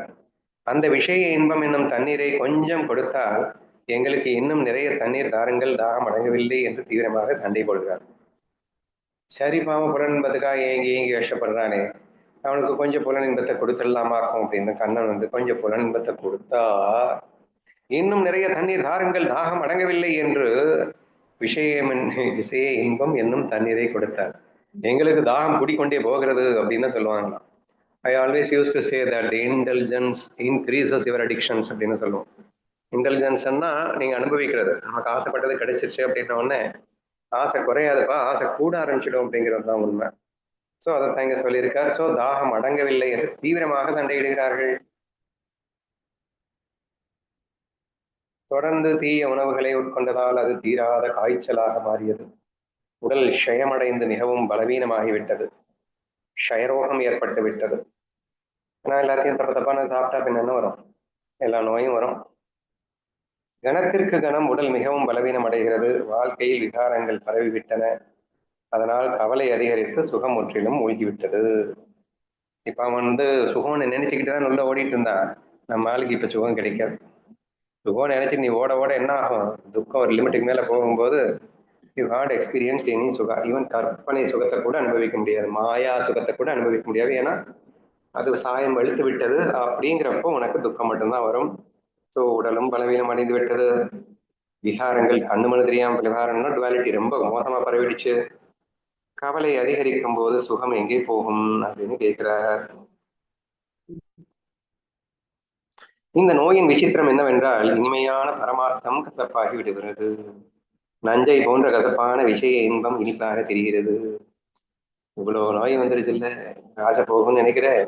அந்த விஷய இன்பம் என்னும் தண்ணீரை கொஞ்சம் கொடுத்தால் எங்களுக்கு இன்னும் நிறைய தண்ணீர் தாருங்கள், தாகம் அடங்கவில்லை என்று தீவிரமாக சண்டை போடுகிறார். சரி பாவம், புலனின்பத்துக்காக ஏங்கி ஏங்கி கஷ்டப்படுறானே, அவனுக்கு கொஞ்சம் புலனின்பத்தை கொடுத்துடலாமா இருக்கும் அப்படின்னு கண்ணன் வந்து கொஞ்சம் புலனின்பத்தை கொடுத்தா இன்னும் நிறைய தண்ணீர் தாருங்கள், தாகம் அடங்கவில்லை என்று விஷய இன்பம் என்னும் தண்ணீரை கொடுத்தார். எங்களுக்கு தாகம் குடிக்கொண்டே போகிறது அப்படின்னு சொல்லுவாங்களாம். I always used to say that the indulgence increases your addictions அப்படின்னு சொல்லுவோம். இன்டெலிஜென்ஸ்னா நீங்க அனுபவிக்கிறது, நமக்கு ஆசைப்பட்டது கிடைச்சிருச்சு அப்படின்ன உடனே ஆசை குறையாதுப்பா, ஆசை கூட ஆரம்பிச்சிடும் அப்படிங்கிறது தான் உண்மை. ஸோ அதை இங்க சொல்லியிருக்கார். ஸோ தாகம் அடங்கவில்லை என்று தீவிரமாக சண்டையிடுகிறார்கள். தொடர்ந்து தீய உணவுகளை உட்கொண்டதால் அது தீராத காய்ச்சலாக மாறியது. உடல் க்ஷயமடைந்து மிகவும் பலவீனமாகிவிட்டது. க்ஷயரோகம் ஏற்பட்டு விட்டது. ஆனா எல்லாத்தையும் தப்ப தப்பான சாப்பிட்டா பின் என்ன வரும்? எல்லா நோயும் வரும். கணத்திற்கு கணம் உடல் மிகவும் பலவீனம் அடைகிறது. வாழ்க்கையில் விகாரங்கள் பரவிவிட்டன. அதனால் கவலை அதிகரித்து சுகம் முற்றிலும் மூழ்கிவிட்டது. இப்ப அவன் வந்து சுகம்னு நினைச்சுக்கிட்டு தான் உள்ள ஓடிட்டு இருந்தான். நம்ம ஆளுக்கு இப்ப சுகம் கிடைக்காது. சுகம் நினைச்சு நீ ஓட ஓட என்ன ஆகும்? துக்கம் ஒரு லிமிட்டுக்கு மேல போகும்போது யூ ஹாட் எக்ஸ்பீரியன்ஸ் எனி சுகா, ஈவன் கற்பனை சுகத்தை கூட அனுபவிக்க முடியாது, மாயா சுகத்தை கூட அனுபவிக்க முடியாது. ஏன்னா அது சாயம் வெளுத்து விட்டது. அப்படிங்கிறப்போ உனக்கு துக்கம் மட்டும்தான் வரும். ஸோ உடலும் பலவீனம் அடைந்து விட்டது. விகாரங்கள் கண்ணு மனு தெரியாம விகாரம்னா டுவாலிட்டி ரொம்ப மோசமா பரவிடுச்சு. கவலை அதிகரிக்கும் போது சுகம் எங்கே போகும் அப்படின்னு கேட்கிறார். இந்த நோயின் விசித்திரம் என்னவென்றால் இனிமையான பரமார்த்தம் கசப்பாகி விடுகிறது. நஞ்சை போன்ற கசப்பான விஷய இன்பம் இனிப்பாக தெரிகிறது. இவ்வளவு நோய் வந்துருச்சு இல்ல, ஆசை போகும்னு நினைக்கிறேன்.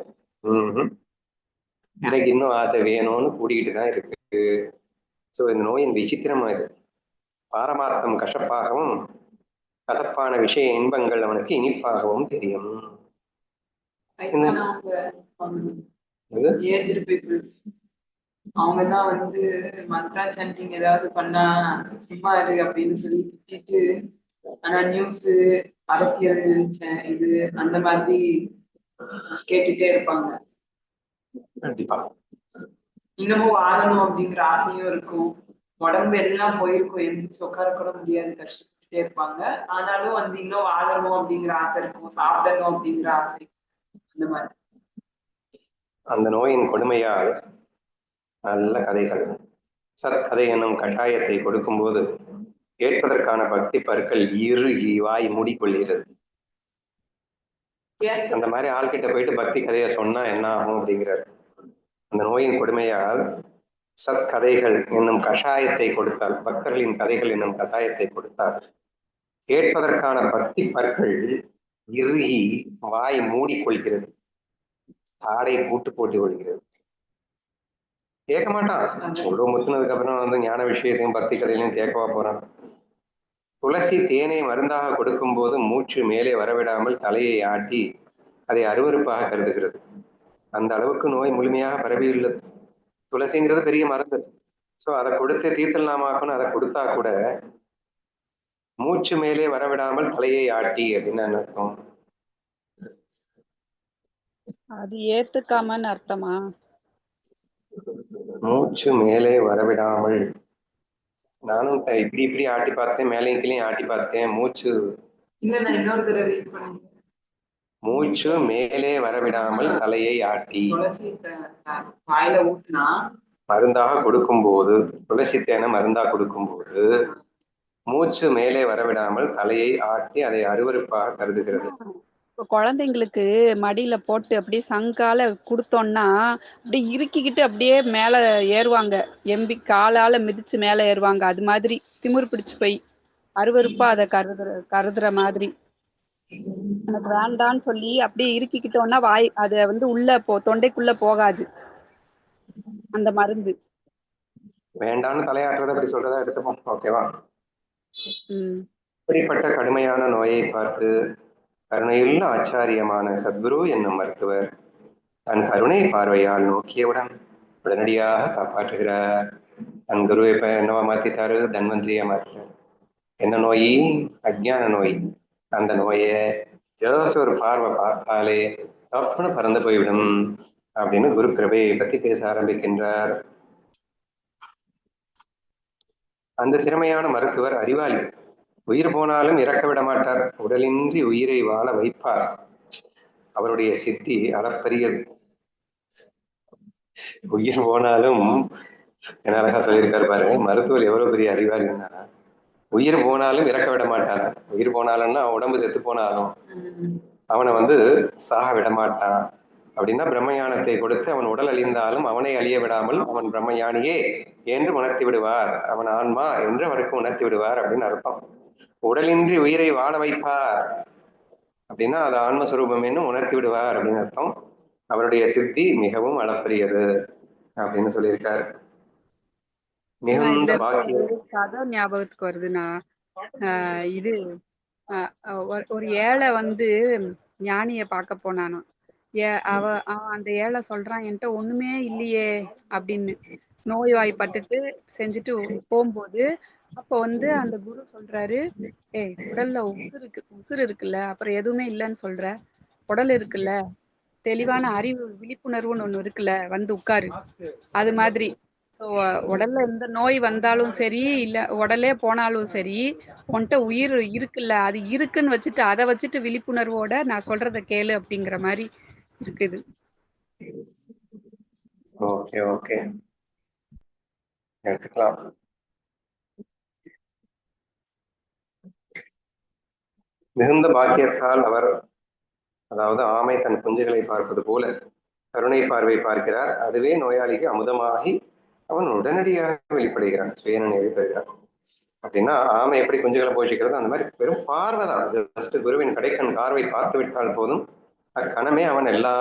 எனக்கு இன்னும் ஆசை வேணும்னு கூடிக்கிட்டு தான் இருக்கு. ஸோ இந்த நோயின் விசித்திரமா இது. பாரமார்த்தம் கசப்பாகவும் கசப்பான விஷய இன்பங்கள் அவனுக்கு இனிப்பாகவும் தெரியும். அவங்கதான் வந்து மந்த்ரா சாண்டிங் ஏதாவது பண்ணா சும்மா இரு அப்படின்னு சொல்லி திட்டிட்டு, ஆனா நியூஸ் அரசியல் இது அந்த மாதிரி கேட்டுட்டே இருப்பாங்க. இன்னமும் வாழணும் அப்படிங்கிற ஆசையும் இருக்கும். உடம்பு எல்லாம் போயிருக்கும், எந்திரிச்சு உட்கார கூட முடியாது, கஷ்டப்பட்டுட்டே இருப்பாங்க. ஆனாலும் வந்து இன்னும் வாழணும் அப்படிங்கிற ஆசை இருக்கும், சாப்பிடணும் அப்படிங்கிற ஆசை. அந்த மாதிரி அந்த நோயின் கொடுமையால் நல்ல கதைகள், சத்கதை என்னும் கட்டாயத்தை கொடுக்கும்போது கேட்பதற்கான பக்தி பற்கள் இறுகி வாய் மூடிக்கொள்கிறது. அந்த மாதிரி ஆள்கிட்ட போயிட்டு பக்தி கதையை சொன்னா என்ன ஆகும் அப்படிங்கிறார். அந்த நோயின் கொடுமையால் சத்கதைகள் என்னும் கஷாயத்தை கொடுத்தால், பக்தர்களின் கதைகள் என்னும் கஷாயத்தை கொடுத்தால் கேட்பதற்கான பக்தி பற்கள் இறுகி வாய் மூடிக்கொள்கிறது, தாடை பூட்டு போட்டு கொள்கிறது. கேட்க மாட்டான். இவ்வளவு முத்துனதுக்கு அப்புறம் வந்து ஞான விஷயத்தையும் பக்தி கதையிலையும் கேட்கவா போறான்? துளசி தேனை மருந்தாக கொடுக்கும் போது மூச்சு மேலே வரவிடாமல் தலையை ஆட்டி அதை அருவருப்பாக கருதுகிறது. அந்த அளவுக்கு நோய் முழுமையாக பரவியுள்ளது. துளசிங்கிறது பெரிய மருந்து. ஸோ அதை கொடுத்து தீர்த்தல் நாமாக்கணும். அதை கொடுத்தா கூட மூச்சு மேலே வரவிடாமல் தலையை ஆட்டி அப்படின்னு அர்த்தம். அது ஏத்துக்காமன்னு அர்த்தமா? மூச்சு மேலே வரவிடாமல், நானும் இப்படி இப்படி ஆட்டி பார்த்துட்டேன், மேலையும் கீழையும் ஆட்டி பார்த்துட்டேன். மூச்சு இன்னொரு தடவை ரீட் பண்ணி. மூச்சு மேலே வரவிடாமல் தலையை ஆட்டி துளசி வாயில ஊத்துனா மருந்தாக கொடுக்கும் போது, துளசி தேனை மருந்தாக கொடுக்கும் போது மூச்சு மேலே வரவிடாமல் தலையை ஆட்டி அதை அருவருப்பாக கருதுகிறது. இப்போ குழந்தைங்களுக்கு மடியில போட்டு அப்படியே சங்கால கொடுத்தோம்னா அப்படியே இறுக்கிக்கிட்டு அப்படியே மேல ஏறுவாங்க, எம்பி காலால மிதிச்சு மேல ஏறுவாங்க. அது மாதிரி திமிரு பிடிச்சு போய் அருவருப்பா அதை கருதுற மாதிரி. எனக்கு வேண்டான்னு சொல்லி அப்படியே இறுக்கிக்கிட்டோம்னா வாய் அதை வந்து உள்ள தொண்டைக்குள்ள போகாது அந்த மருந்து. வேண்டான்னு தலையாட்டுறத அப்படி சொல்றதா எடுத்துப்போம். ஓகேவா? இப்படிப்பட்ட கடுமையான நோயை பார்த்து கருணையுள்ள ஆச்சாரியமான சத்குரு என்னும் மருத்துவர் தன் கருணை பார்வையால் நோக்கியவுடன் உடனடியாக காப்பாற்றுகிறார். தன் குரு இப்ப என்னவா மாத்திட்டாரு? தன்வந்திரியா மாத்திட்டாரு. என்ன நோய்? அஜ்ஞான நோய். அந்த நோயை ஜஸ்ட் ஒரு பார்வை பார்த்தாலே தப்புன்னு பறந்து போய்விடும் அப்படின்னு குரு கிருபையை பத்தி பேச ஆரம்பிக்கின்றார். அந்த திறமையான மருத்துவர் அறிவாளி. உயிர் போனாலும் இறக்க விட மாட்டார், உடலின்றி உயிரை வாழ வைப்பார். அவருடைய சித்தி அளப்பரியது. உயிர் போனாலும், என்ன அழகா சொல்லியிருக்காரு பாருங்க, மருத்துவர் எவ்வளவு பெரிய அறிவாளின்னா, உயிர் போனாலும் இறக்க விட மாட்டார். உயிர் போனாலும்னா உடம்பு செத்து போனாலும் அவனை வந்து சாக விட மாட்டான். அப்படின்னா பிரம்மஞானத்தை கொடுத்து அவன் உடல் அழிந்தாலும் அவனை அழிய விடாமல் அவன் பிரம்மஞானியே என்று உணர்த்தி விடுவார், அவன் ஆன்மா என்று அவருக்கு உணர்த்தி விடுவார் அப்படின்னு அர்த்தம். உடலின்றி உயிரை வாழ வைப்பார் அப்படின்னா அது ஆன்மஸ்வரூபம் என்று உணர்த்தி விடுவார் அப்படின்னு அர்த்தம். அவருடைய சித்தி மிகவும் அளப்பரியது அப்படின்னு சொல்லியிருக்காரு. மிகுந்த பாக்கியம். கதை ஞாபகத்துக்கு வருதுன்னா, இது ஒரு ஏழை வந்து ஞானிய பார்க்க போனானா. அவன் அந்த ஏழை சொல்றான், என்கிட்ட ஒண்ணுமே இல்லையே அப்படின்னு. நோய்வாய்ப்பட்டுட்டு செஞ்சுட்டு போகும்போது அப்ப வந்து அந்த குரு சொல்றாரு, ஏய் உடல்ல உசுறு இருக்குல்ல, அப்புறம் எதுவுமே இல்லைன்னு சொல்ற, உடல் இருக்குல்ல, தெளிவான அறிவு விழிப்புணர்வுன்னு ஒண்ணு இருக்குல்ல, வந்து உட்காரு. அது மாதிரி. ஸோ உடல்ல எந்த நோய் வந்தாலும் சரி, இல்ல உடலே போனாலும் சரி, உன்கிட்ட உயிர் இருக்குல்ல, அது இருக்குன்னு வச்சுட்டு அதை வச்சுட்டு விழிப்புணர்வோட நான் சொல்றத கேளு அப்படிங்கிற மாதிரி இருக்குது. ஓகே ஓகே, எடுத்துக்கலாம். மிகுந்த பாக்கியத்தால் அவர், அதாவது ஆமை தன் குஞ்சுகளை பார்ப்பது போல கருணை பார்வை பார்க்கிறார். அதுவே நோயாளிக்கு அமுதமாகி அவன் உடனடியாக வெளிப்படுகிறான், சுயநினைவை பெறுகிறான். அப்படின்னா ஆமை எப்படி குஞ்சுகளை போஷிக்கிறது, அந்த மாதிரி வெறும் பார்வை தான். ஜஸ்ட் குருவின் கடைக்கண் பார்வை பார்த்து விட்டால் போதும், அக்கணமே அவன் எல்லா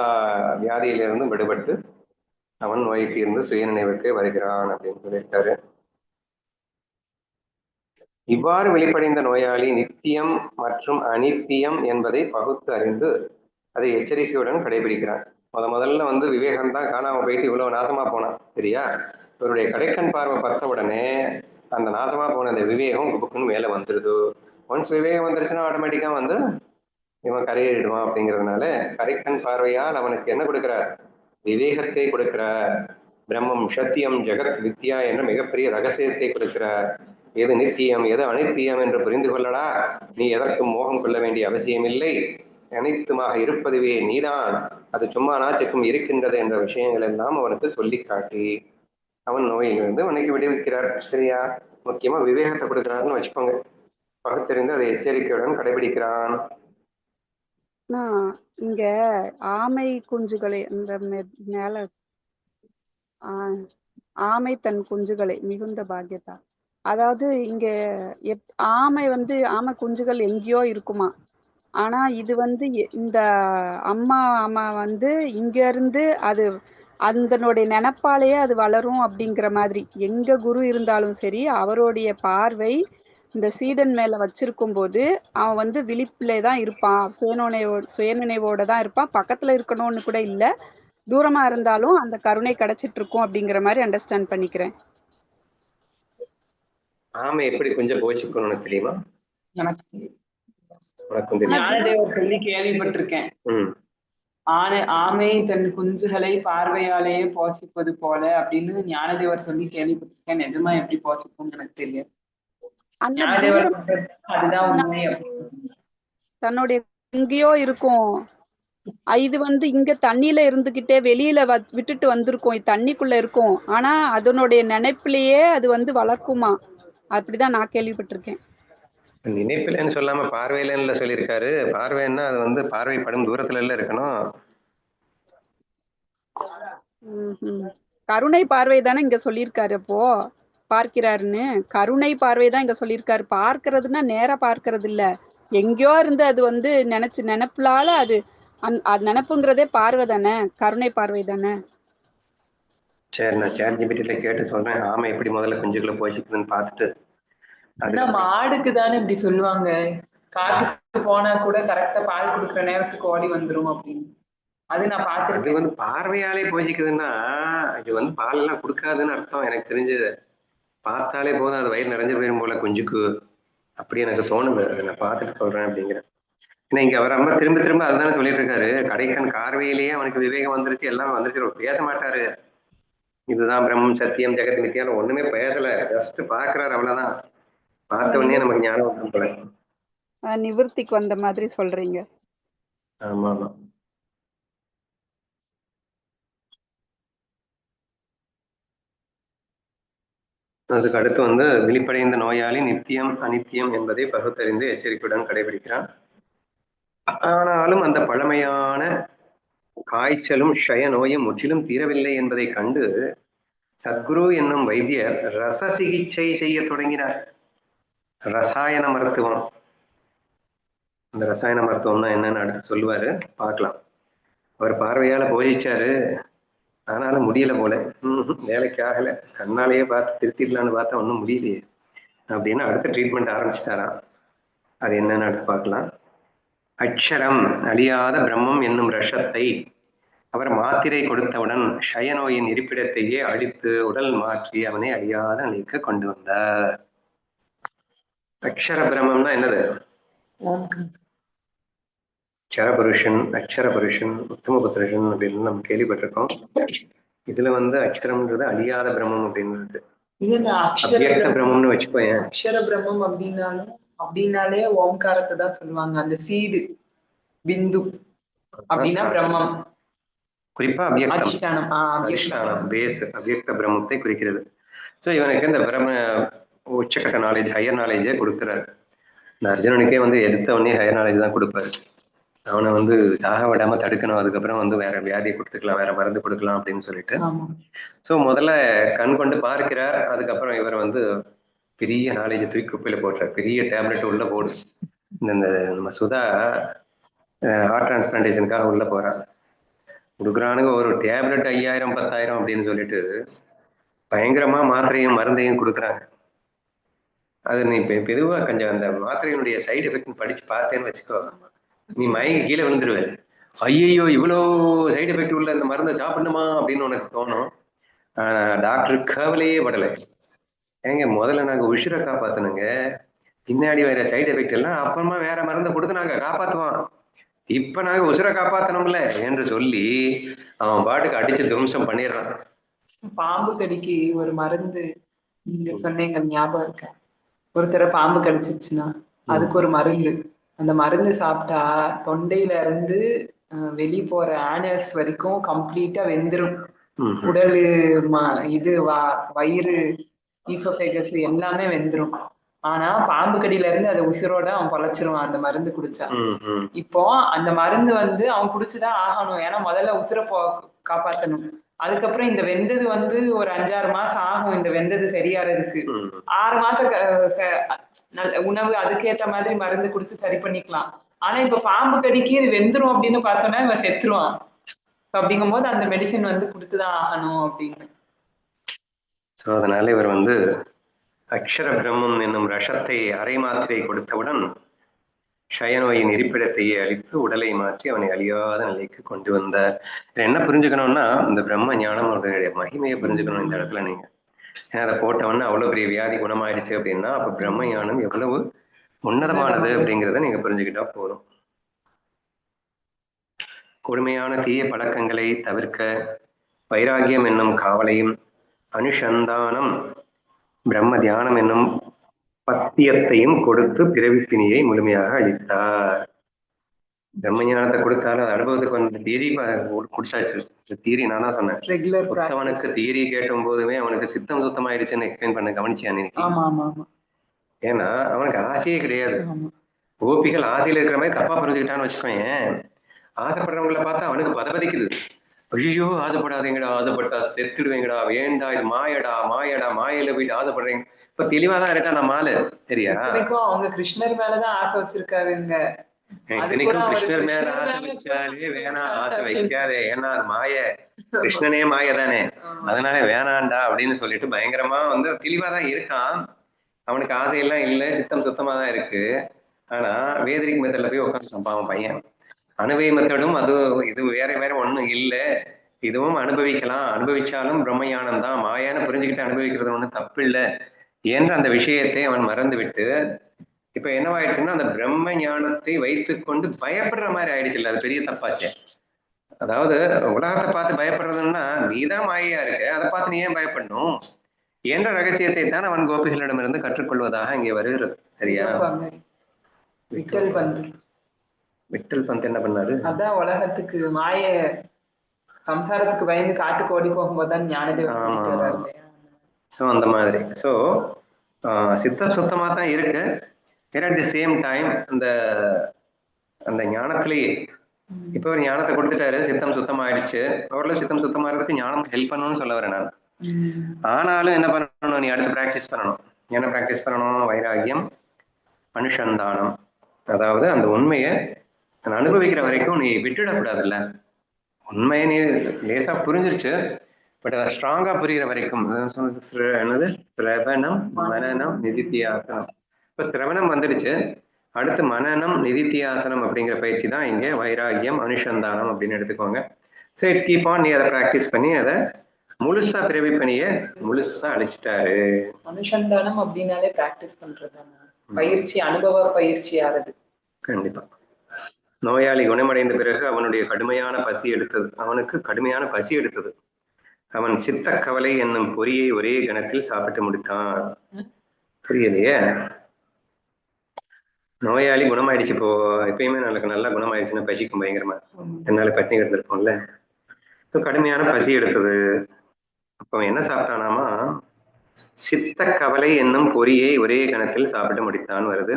வியாதியிலிருந்தும் விடுபட்டு அவன் நோய் தீர்ந்து சுயநினைவுக்கு வருகிறான் அப்படின்னு சொல்லியிருக்காரு. இவ்வாறு வெளிப்படைந்த நோயாளி நித்தியம் மற்றும் அனித்தியம் என்பதை பகுத்து அறிந்து அதை எச்சரிக்கையுடன் கடைபிடிக்கிறான். முதல்ல வந்து விவேகம் தான் காணாம போயிட்டு இவ்வளவு நாசமா போனான், சரியா? இவருடைய கடைக்கண் பார்வை பார்த்த உடனே அந்த நாசமா போன அந்த விவேகம் புக்குன்னு மேல வந்துருது. ஒன்ஸ் விவேகம் வந்துருச்சுன்னா ஆட்டோமேட்டிக்கா வந்து இவன் கரையேறிடுவான். அப்படிங்கிறதுனால கடைக்கண் பார்வையால் அவனுக்கு என்ன கொடுக்கிறார்? விவேகத்தை கொடுக்கிறார். பிரம்மம் சத்தியம் ஜெகத் வித்யா என்ற மிகப்பெரிய ரகசியத்தை கொடுக்கிறார். எது நித்தியம் எது அனித்தியம் என்று புரிந்து கொள்ளடா, நீ எதற்கும் மோகம் கொள்ள வேண்டிய அவசியம் இல்லை, அனைத்துமாக இருப்பதுவே நீதான், அது சும்மா நாச்சுக்கும் இருக்கின்றது என்ற விஷயங்கள் எல்லாம் அவனுக்கு சொல்லி காட்டி அவன் நோயிலிருந்து உனக்கு விடுவிக்கிறார். சரியா? முக்கியமா விவேகத்தை கொடுக்கிறாருன்னு வச்சுக்கோங்க. பகுத்தறிந்து அதை எச்சரிக்கையுடன் கடைபிடிக்கிறான். நான் இங்க ஆமை குஞ்சுகளை இந்த மேல ஆமை தன் குஞ்சுகளை மிகுந்த பாக்கியத்தா. அதாவது இங்க ஆமை ஆமை குஞ்சுகள் எங்கேயோ இருக்குமா. ஆனா இது இந்த அம்மா அம்மா இங்க இருந்து அது அதனுடைய நினைப்பாலேயே அது வளரும் அப்படிங்கிற மாதிரி. எங்க குரு இருந்தாலும் சரி, அவருடைய பார்வை இந்த சீடன் மேல வச்சிருக்கும் போது அவன் விழிப்பிலே தான் இருப்பான். சுயநினைவோட தான் இருப்பான். பக்கத்துல இருக்கணும்னு கூட இல்ல, தூரமா இருந்தாலும் அந்த கருணை கிடைச்சிட்டு இருக்கும் அப்படிங்கிற மாதிரி அண்டர்ஸ்டாண்ட் பண்ணிக்கிறேன். ஆமை எப்படி கொஞ்சம் கோச்சிக்கணும்னு தெரியுமா? எனக்கு ஞானதேவர் சொல்லி கேள்விப்பட்டிருக்கேன். ஆமை தன் குஞ்சுகளை பார்வையாலேயே போசிப்பது போல அப்படின்னு ஞானதேவர் சொல்லி கேள்விப்பட்டிருக்கேன். நிஜமா எப்படி போசிக்கும் எனக்கு தெரியாது. அதுதான் உண்மை. தன்னுடைய எங்கேயோ இருக்கும். இது இங்க தண்ணியில இருந்துகிட்டே வெளியில விட்டுட்டு வந்திருக்கும். தண்ணிக்குள்ள இருக்கும். ஆனா அதனுடைய நினைப்பிலேயே அது வளர்க்குமா. அப்படிதான் நான் கேள்விப்பட்டிருக்கேன். நினைப்பிலன்னு சொல்லாம பார்வையில சொல்லியிருக்காரு. பார்வைன்னா அது பார்வைப்படும் தூரத்துல எல்லாம் இருக்கணும். கருணை பார்வை தானே இங்க சொல்லியிருக்காரு. அப்போ பார்க்கிறாருன்னு கருணை பார்வை தான் இங்க சொல்லியிருக்காரு. பார்க்கறதுன்னா நேரா பார்க்கறது இல்ல, எங்கேயோ இருந்து அது நினைப்புலால அது நினைப்புங்கிறதே பார்வை தானே, கருணை பார்வை தானே. சரி, நான் ChatGPT கேட்டு சொல்றேன். ஆமை எப்படி முதல்ல குஞ்சுகளை போஷிக்குதுன்னு பார்த்துட்டு. மாடுக்கு தானே இப்படி சொல்லுவாங்க, காட்டுக்கு போனா கூட கரெக்டா பால் கொடுக்குற நேரத்துக்கு ஓடி வந்துரும் அப்படின்னு. அது நான் பார்த்து அது பார்வையாலே போஷிக்குதுன்னா இது பால் எல்லாம் கொடுக்காதுன்னு அர்த்தம். எனக்கு தெரிஞ்சது பார்த்தாலே போதும், அது வயிறு நிறைஞ்சு போயிடும் போல குஞ்சுக்கு. அப்படி எனக்கு தோணுது. நான் பார்த்துட்டு சொல்றேன் அப்படிங்கிறேன். ஏன்னா இங்க அவர் அம்மா திரும்ப திரும்ப அதுதானே சொல்லிட்டு இருக்காரு. கடைக்கன் கார்வையிலேயே அவனுக்கு விவேகம் வந்துருச்சு, எல்லாம் வந்துருச்சு. பேச மாட்டாரு. இதுதான் பிரம்மம், சத்தியம், ஜெகத் மித்தியான்னு ஒண்ணுமே பேசல. ஜஸ்ட் பாக்குறாரு, அவ்வளவுதான். பார்த்த உடனே நமக்கு ஞானம் வந்து போல. நிவர்த்திக்கு வந்த மாதிரி சொல்றீங்க. ஆமா ஆமா. அதுக்கு அடுத்து விழிப்படைந்த நோயாளி நித்தியம் அனித்தியம் என்பதை பகுத்தறிந்து எச்சரிக்கையுடன் கடைபிடிக்கிறான். ஆனாலும் அந்த பழமையான காய்ச்சலும் க்ஷய நோயும் முற்றிலும் தீரவில்லை என்பதை கண்டு சத்குரு என்னும் வைத்தியர் ரச சிகிச்சை செய்ய தொடங்கினார். ரசாயன மருத்துவம். அந்த ரசாயன மருத்துவம்னா என்னன்னு அடுத்து சொல்லுவாரு, பார்க்கலாம். அவர் பார்வையால போதிச்சாரு, ஆனாலும் முடியல போல. வேலைக்கு ஆகல. கண்ணாலேயே பார்த்து திருத்திடலான்னு பார்த்தா ஒன்றும் முடியலையே அப்படின்னு அடுத்த ட்ரீட்மெண்ட் ஆரம்பிச்சிட்டாராம். அது என்னன்னு அடுத்து பார்க்கலாம். அக்ஷரம் அழியாத பிரம்மம் என்னும் ரஷத்தை அவர் மாத்திரை கொடுத்தவுடன் க்ஷய நோயின் இருப்பிடத்தையே அழித்து உடல் மாற்றி அவனை அழியாத நிலைக்கு கொண்டு வந்தார். அக்ஷர பிரம்மம்னா என்னது? அக்ஷரபுருஷன், அக்ஷரபுருஷன், உத்தம புத்திரன் அப்படின்னு நம்ம கேள்விப்பட்டிருக்கோம். இதுல அக்ஷரம்ன்றது அழியாத பிரம்மம் அப்படின்றது. அவ்யக்த பிரம்மம்னு வச்சுக்கோயேன். அக்ஷர பிரம்மம் அப்படின்னாலே ஓம்காரத்தை தான் சொல்லுவாங்க. அந்த சீடு பிந்து அப்படின்னா பிரம்மம். குறிப்பா அவ்யக்தம் பேஸ், அவ்யக்த பிரம்மத்தை குறிக்கிறது. ஸோ இவனுக்கு இந்த பிரம்ம உச்சக்கட்ட நாலேஜ், ஹையர் நாலேஜே கொடுக்குறாரு. இந்த அர்ஜுனனுக்கே எடுத்த உடனே ஹையர் நாலேஜ் தான் கொடுப்பாரு. அவனை சாக விடாம தடுக்கணும். அதுக்கப்புறம் வேற வியாதியை கொடுத்துக்கலாம், வேற மருந்து கொடுக்கலாம் அப்படின்னு சொல்லிட்டு. ஸோ முதல்ல கண் கொண்டு பார்க்கிறார். அதுக்கப்புறம் இவர் பெரிய நாலேஜை தூக்கி குப்பையில போட்டார். பெரிய டேப்லெட் உள்ள போடு. இந்த நம்ம சுதா ஹார்ட் டிரான்ஸ்பிளான்டேஷனுக்காக உள்ள போறான். கொடுக்குறானுங்க ஒரு டேப்லெட் 5000 10,000 அப்படின்னு சொல்லிட்டு பயங்கரமா மாத்திரையும் மருந்தையும் கொடுக்குறாங்க. அது நீ பெருவா கொஞ்சம் அந்த மாத்திரையினுடைய சைடு எஃபெக்ட் படிச்சு பார்த்தேன்னு வச்சுக்கோ, நீ மயங்கி கீழே விழுந்துருவ. ஐயோ இவ்வளோ சைடு எஃபெக்ட் உள்ள இந்த மருந்தை சாப்பிடணுமா அப்படின்னு உனக்கு தோணும். டாக்டர் கவலையே படலை. ஏங்க முதல்ல நாங்க உயிரை காப்பாத்தணுங்க, பின்னாடி வேற சைடு எஃபெக்ட் எல்லாம் அப்புறமா வேற மருந்தை கொடுத்து நாங்க காப்பாத்துவான். இப்ப நாங்க உசுரை காப்பாத்தணும்ல என்று சொல்லி அவன் பாட்டுக்கு அடிச்சு துவம்சம் பண்ணிடுறான். பாம்பு கடிக்கு ஒரு மருந்து நீங்க சொன்னீங்க, ஞாபகம் இருக்க? ஒருத்தர பாம்பு கடிச்சிருச்சுன்னா அதுக்கு ஒரு மருந்து. அந்த மருந்து சாப்பிட்டா தொண்டையில இருந்து வெளியே போற ஆனர்ஸ் வரைக்கும் கம்ப்ளீட்டா வெந்துரும். ம்ஹும். உடல் இது வயிறு ஈசோஃபேகஸ் எல்லாமே வெந்துரும். ஆனா பாம்பு கடியில இருந்து அதை உசுரோட அவன் பொழைச்சிருவான் அந்த மருந்து குடிச்சா. ம்ஹும். இப்போ அந்த மருந்து வந்து அவன் குடிச்சுதான் ஆகணும், ஏன்னா முதல்ல உசுரை காப்பாத்தணும். அதுக்கப்புறம் இந்த வெந்தது வந்து ஒரு 5-6 மாசம் ஆகும் இந்த வெந்தது சரியாறதுக்கு. 6 மாசம் உணவு அதுக்கேற்ற மாதிரி மருந்து குடிச்சு சரி பண்ணிக்கலாம். ஆனா இப்ப பாம்பு கடிக்கு இது வெந்துரும் அப்படின்னு பார்த்தோன்னா இவன் செத்துருவான். அப்படிங்கும் போது அந்த மெடிசன் வந்து கொடுத்துதான் ஆகணும் அப்படின்னு. சோ அதனால இவர் வந்து அக்ஷர பிரம்மம் என்னும் ரஷத்தை அரை மாத்திரை கொடுத்தவுடன் ஷயநோயின் இருப்பிடத்தையே அழித்து உடலை மாற்றி அவனை அழியாத நிலைக்கு கொண்டு வந்தார். என்ன புரிஞ்சுக்கணும்னா இந்த பிரம்ம ஞானம் அதனுடைய மகிமையை புரிஞ்சுக்கணும் இந்த இடத்துல நீங்க. ஏன்னா அதை போட்டவொன்னே அவ்வளவு பெரிய வியாதி குணமாயிடுச்சு அப்படின்னா அப்ப பிரம்ம ஞானம் எவ்வளவு உன்னதமானது அப்படிங்கிறத நீங்க புரிஞ்சுக்கிட்டா போதும். கொடுமையான தீய பழக்கங்களை தவிர்க்க வைராகியம் என்னும் காவலையும் அனுசந்தானம் பிரம்ம தியானம் என்னும் பத்தியத்தையும் கொடுத்து பிறவிப்பினியை முழுமையாக அளித்தார். பிரம்ம ஞானத்தை கொடுத்தாலும் அனுபவத்துக்கு வந்து தியரி குடிச்சாச்சு. தியரி நான் தான் சொன்னேன். புத்தவனுக்கு தியரி கேட்டும் போதுமே அவனுக்கு சித்தம் சுத்தமாயிடுச்சுன்னு எக்ஸ்பிளைன் பண்ண கவனிச்சியா நீ? ஏன்னா அவனுக்கு ஆசையே கிடையாது. கோபிகள் ஆசையில இருக்கிற மாதிரி தப்பா புரிஞ்சுக்கிட்டான்னு வச்சுக்கோங்க. ஆசைப்படுறவங்களை பார்த்தா அவனுக்கு பதபதிக்குது. ஐயோ ஆசைப்படாதீங்கடா, ஆசைப்பட்டா செத்துடுவீங்கடா, வேண்டா, இது மாயடா மாயடா, மாயில போயிட்டு ஆசைப்படுறீங்க. இப்ப தெளிவாதான் இருக்கா நம்ம ஆளு, சரியா? அவங்க கிருஷ்ணர் மேலதான் ஆசை வச்சிருக்காருங்க. இத்தனைக்கும் கிருஷ்ணர் மேல ஆசை வச்சாலே வேணாம், ஆசை வைக்காதே, ஏன்னா அது மாய, கிருஷ்ணனே மாயதானே, அதனால வேணாண்டா அப்படின்னு சொல்லிட்டு பயங்கரமா வந்து தெளிவாதான் இருக்கான். அவனுக்கு ஆசையெல்லாம் இல்லை, சித்தம் சுத்தமா தான் இருக்கு. ஆனா வேதிரிக் மெத்தட்ல போய் உட்காந்து அவன் பையன். அனுபவி மெத்தடும் அது இது வேற வேற ஒண்ணும் இல்லை, இதுவும் அனுபவிக்கலாம், அனுபவிச்சாலும் பிரம்மஞானம் தான், மாயான்னு புரிஞ்சுக்கிட்டு அனுபவிக்கிறது ஒண்ணும் தப்பு இல்லை என்ற அந்த விஷயத்தை அவன் மறந்து விட்டு இப்ப என்னவாயிடுச்சுன்னா அந்த பிரம்ம ஞானத்தை வைத்துக் கொண்டு பயப்படுற மாதிரி ஆயிடுச்சு. இல்ல, அது பெரிய தப்பாச்சே. அதாவது உலகத்தை பார்த்து பயப்படுறதுன்னா நீதான் மாயையா இருக்க, அதை பார்த்து நீ ஏன் பயப்படணும் என்ற ரகசியத்தை தான் அவன் கோபிகளிடமிருந்து கற்றுக்கொள்வதாக இங்கே வருகிறது, சரியா? விட்டல் பந்த் என்ன பண்ணாரு? அதான் உலகத்துக்கு மாய சம்சாரத்துக்கு பயந்து காட்டுக்கு ஓடி போகும்போதுதான் ஞானதேவன். சோ அந்த மாதிரி சோ சித்தம் சுத்தமா தான் இருக்கு. அட் தி சேம் டைம் அந்த ஞானத்திலேயே இப்ப ஒரு ஞானத்தை கொடுத்துட்டாரு, சித்தம் சுத்தமாயிடுச்சு, அவர்களும் சித்தம் சுத்தமாகிறதுக்கு ஞானம் ஹெல்ப் பண்ணணும்னு சொல்ல வரேன் நான். ஆனாலும் என்ன பண்ணணும், நீ அடுத்து பிராக்டிஸ் பண்ணணும். என்ன பிராக்டிஸ் பண்ணணும்? வைராகியம், அனுசந்தானம். அதாவது அந்த உண்மையை அனுபவிக்கிற வரைக்கும் நீ விட்டுடக்கூடாதுல்ல. உண்மையை நீ லேசா புரிஞ்சிருச்சு, பட் அதை ஸ்ட்ராங்கா புரிகிற வரைக்கும். என்னது? சிரவணம், மனனம், நிதித்தியாசனம். இப்ப சிரவணம் வந்துடுச்சு, அடுத்து மனனம், நிதித்தியாசனம் அப்படிங்கிற பயிற்சி தான் இங்கே வைராகியம், அனுசந்தானம் அப்படின்னு எடுத்துக்கோங்க. So it's keep on. நீ அதை பிராக்டிஸ் பண்ணி அதை முழுசா பிறவி பணியை முழுசா அழிச்சிட்டாரு. அனுசந்தானம் அப்படின்னாலே பிராக்டிஸ் பண்றது பயிற்சி, அனுபவ பயிற்சி ஆறுது. கண்டிப்பா. நோயாளி குணமடைந்த பிறகு அவனுடைய கடுமையான பசி எடுத்தது, அவனுக்கு கடுமையான பசி எடுத்தது. அவன் சித்த கவலை என்னும் பொரியை ஒரே கணத்தில் சாப்பிட்டு முடித்தான். புரியலையே? நோயாளி குணமாயிடுச்சு, இப்போ எப்பயுமே நல்லா குணமாயிடுச்சுன்னா பசிக்கும் பயங்கரமா, என்னால பட்டினி எடுத்திருப்போம்ல. இப்போ கடுமையான பசி எடுத்தது. அப்போ என்ன சாப்பிட்டானாமா? சித்த கவலை என்னும் பொரியை ஒரே கணத்தில் சாப்பிட்டு முடித்தான் வருது.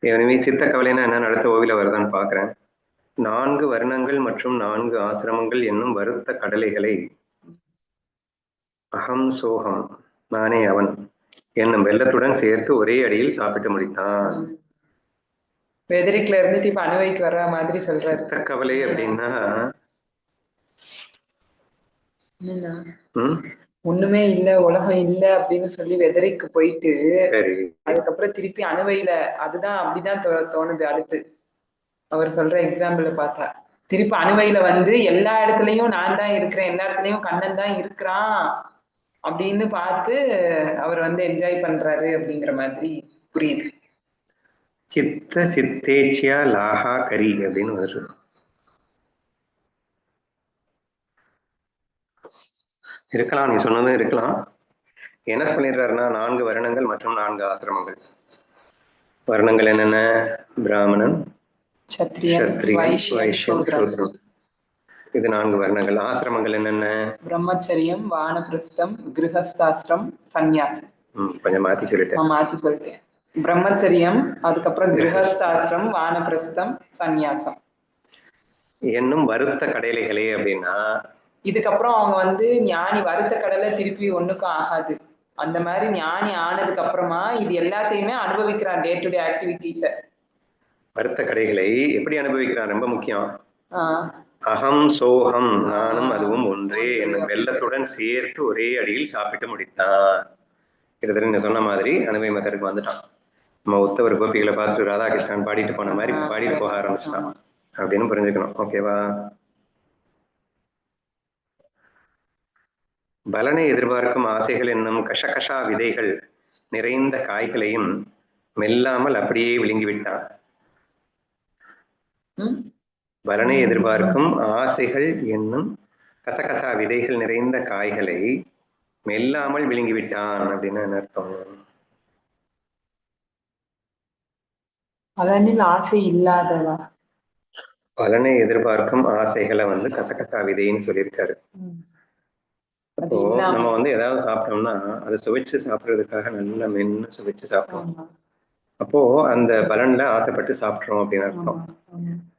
எனவே சித்த கவலைன்னா என்ன, அடுத்த ஓவில வருதான்னு பாக்குறேன். 4 வர்ணங்கள் மற்றும் 4 ஆசிரமங்கள் என்னும் வருத்த கடலைகளை அகம் சோகம் நானே அவன் என்னும் வெள்ளத்துடன் சேர்த்து ஒரே அடியில் சாப்பிட்டு முடித்தான். வெதரிக்ல இருந்துட்டு இப்ப அணுவைக்கு வர்ற மாதிரி சொல்றாரு. சித்த கவலை அப்படின்னா ஒண்ணுமே இல்ல, உலகம் இல்ல அப்படின்னு சொல்லி வெதரிக்கு போயிட்டு அதுக்கப்புறம் திருப்பி அணுவையில, அதுதான் அப்படிதான் தோணுது. அடுத்து அவர் சொல்ற எக்ஸாம்பிள் பார்த்தா திருப்பி அணுவையில வந்து எல்லா இடத்துலயும் நான் தான் இருக்கிறேன், எல்லா இடத்துலயும் கண்ணன் தான் இருக்கிறான் அப்படின்னு பார்த்து அவர் வந்து என்ஜாய் பண்றாரு அப்படிங்கிற மாதிரி புரியுது. சித்த சித்தேச்சியா லாஹா கரி அப்படின்னு வருது. இருக்கலாம், நீ சொன்னதும் இருக்கலாம். என்ன பண்ணிடுறாருன்னா 4 வருணங்கள் மற்றும் 4 ஆசிரமங்கள். வருணங்கள் என்னென்ன? பிராமணன், சத்திரியன், வைஷ்யன், சூத்ரன். இது 4 வர்ணங்கள். ஆசிரமங்கள் என்னென்ன? பிரம்மச்சரியம், வானப்பிரஸ்தம், கிருஹஸ்தாசிரம், சந்நியாசம். கொஞ்சம் மாத்தி சொல்லிட்டேன். மாத்தி சொல்லிட்டேன். பிரம்மச்சரியம், அதுக்கப்புறம் கிருஹஸ்தாசிரம், வானப்பிரஸ்தம், சந்நியாசம் என்னும் வருத்த கடலைகளே அப்படின்னா, இதுக்கப்புறம் அவங்க வந்து ஞானி வருத்த கடலை திருப்பி ஒண்ணுக்கும் ஆகாது. அந்த மாதிரி ஞானி ஆனதுக்கு அப்புறமா இது எல்லாத்தையுமே அனுபவிக்கிறான், டே டு டே ஆக்டிவிட்டிஸ. வருத்த கடைகளை எப்படி அனுபவிக்கிறான் ரொம்ப முக்கியம். அகம் சோகம், நானும் அதுவும் ஒன்றே என்னும் வெள்ளத்துடன் சேர்த்து ஒரே அடியில் சாப்பிட்டு முடித்தான். கிட்டத்தட்ட நீ சொன்ன மாதிரி அனுபவி மெத்தடுக்கு வந்துட்டான். நம்ம உத்தவர் கோபிகளை பார்த்துட்டு ராதாகிருஷ்ணன் பாடிட்டு போன மாதிரி பாடிட்டு போக ஆரம்பிச்சிட்டான் அப்படின்னு புரிஞ்சுக்கணும். ஓகேவா? பலனை எதிர்பார்க்கும் ஆசைகள் என்னும் கஷகஷா விதைகள் நிறைந்த காய்களையும் மெல்லாமல் அப்படியே விழுங்கிவிட்டான். பலனை எதிர்பார்க்கும் ஆசைகள் என்னும் கசகசா விதைகள் நிறைந்த காய்களை மெல்லாமல் விழுங்கிவிட்டான் அப்படின்னு அர்த்தம். பலனில் ஆசை இல்லாதவா? பலனை எதிர்பார்க்கும் ஆசைகளை வந்து கசகசா விதைன்னு சொல்லியிருக்காரு. அப்போ நம்ம வந்து ஏதாவது சாப்பிட்டோம்னா அதை சுவைச்சு சாப்பிட்றதுக்காக நல்லா மென்னு சுவைச்சு சாப்பிடுவோம். அப்போ அந்த பலன்ல ஆசைப்பட்டு சாப்பிட்றோம் அப்படின்னு அர்த்தம்.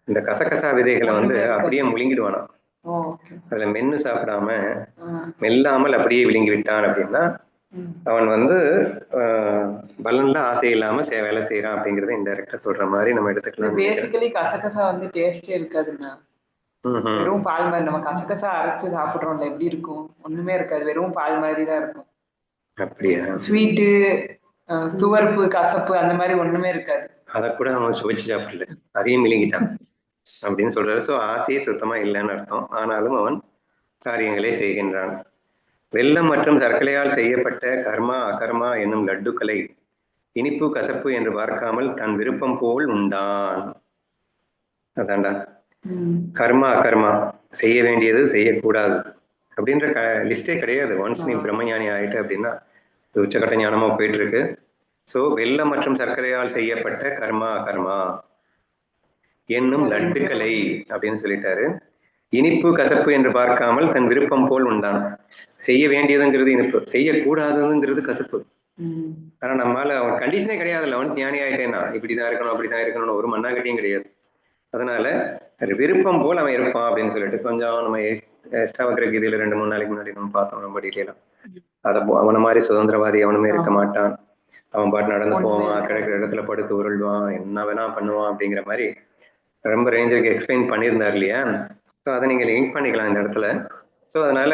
இந்த கசகசா விதைகளை வந்து அப்படியே முழுங்கிடுவானா, அதுல மென்னு சாப்பிடாம மெல்லாமல் அப்படியே விழுங்கி விட்டான் அப்படின்னா அவன் வந்து பலன்ல ஆசை இல்லாம வேலை செய்யறான் அப்படிங்கறத இன்டைரக்டா சொல்ற மாதிரி நம்ம எடுத்துக்கலாம். பேசிக்கலி கசகசா வந்து டேஸ்டே இருக்காதுண்ணா. வெறும் பால் மாதிரி. நம்ம கசகசா அரைச்சு சாப்பிடுறோம்ல, எப்படி இருக்கும்? ஒண்ணுமே இருக்காது, வெறும் பால் மாதிரி தான் இருக்கும். அப்படியா? ஸ்வீட்டு, துவர்ப்பு, கசப்பு அந்த மாதிரி ஒண்ணுமே இருக்காது. அத கூட அவன் சுவைச்சு சாப்பிடல, அதையும் விழுங்கிட்டான் அப்படின்னு சொல்றாரு. சோ ஆசையே சுத்தமா இல்லைன்னு அர்த்தம். ஆனாலும் அவன் காரியங்களை செய்கின்றான். வெல்லம் மற்றும் சர்க்கரையால் செய்யப்பட்ட கர்மா அகர்மா என்னும் லட்டுக்களை இனிப்பு கசப்பு என்று பார்க்காமல் தன் விருப்பம் போல் உண்டான். அதாண்டா கர்மா அகர்மா, செய்ய வேண்டியது செய்யக்கூடாது அப்படின்ற லிஸ்டே கிடையாது. ஒன்ஸ் நீ பிரம்மஞானி ஆயிட்டு அப்படின்னா உச்சகட்ட ஞானமா போயிட்டு இருக்கு. ஸோ வெல்லம் மற்றும் சர்க்கரையால் செய்யப்பட்ட கர்மா அகர்மா என்னும் லட்டுக்களை அப்படின்னு சொல்லிட்டாரு. இனிப்பு கசப்பு என்று பார்க்காமல் தன் விருப்பம் போல் உண்டான். செய்ய வேண்டியதுங்கிறது இனிப்பு, செய்யக்கூடாதுங்கிறது கசப்பு. ஆனா நம்மளால அவன் கண்டிஷனே கிடையாதுல்ல. அவன் ஞானி ஆயிட்டேன்னா இப்படிதான் இருக்கணும் அப்படிதான் இருக்கணும்னு ஒரு மண்ணாங்கட்டியும் கிடையாது. அதனால விருப்பம் போல் அவன் இருப்பான் அப்படின்னு சொல்லிட்டு கொஞ்சம் நம்ம எக்ஸ்ட்ராவக்கிற கீதையில 2-3 நாளைக்கு முன்னாடி நம்ம பார்த்தோம் ரொம்ப டீட்டெயிலா. அதை அவனை மாதிரி சுதந்திரவாதி அவனுமே இருக்க மாட்டான். அவன் பாட்டு நடந்து போவான், கிடைக்கிற இடத்துல படுத்து உருள்வான், என்ன வேணா பண்ணுவான் அப்படிங்கிற மாதிரி ரொம்ப ரேஞ்சருக்கு எக்ஸ்பிளைன் பண்ணியிருந்தார் இல்லையா? ஸோ அதை நீங்க லிங்க் பண்ணிக்கலாம் இந்த இடத்துல. ஸோ அதனால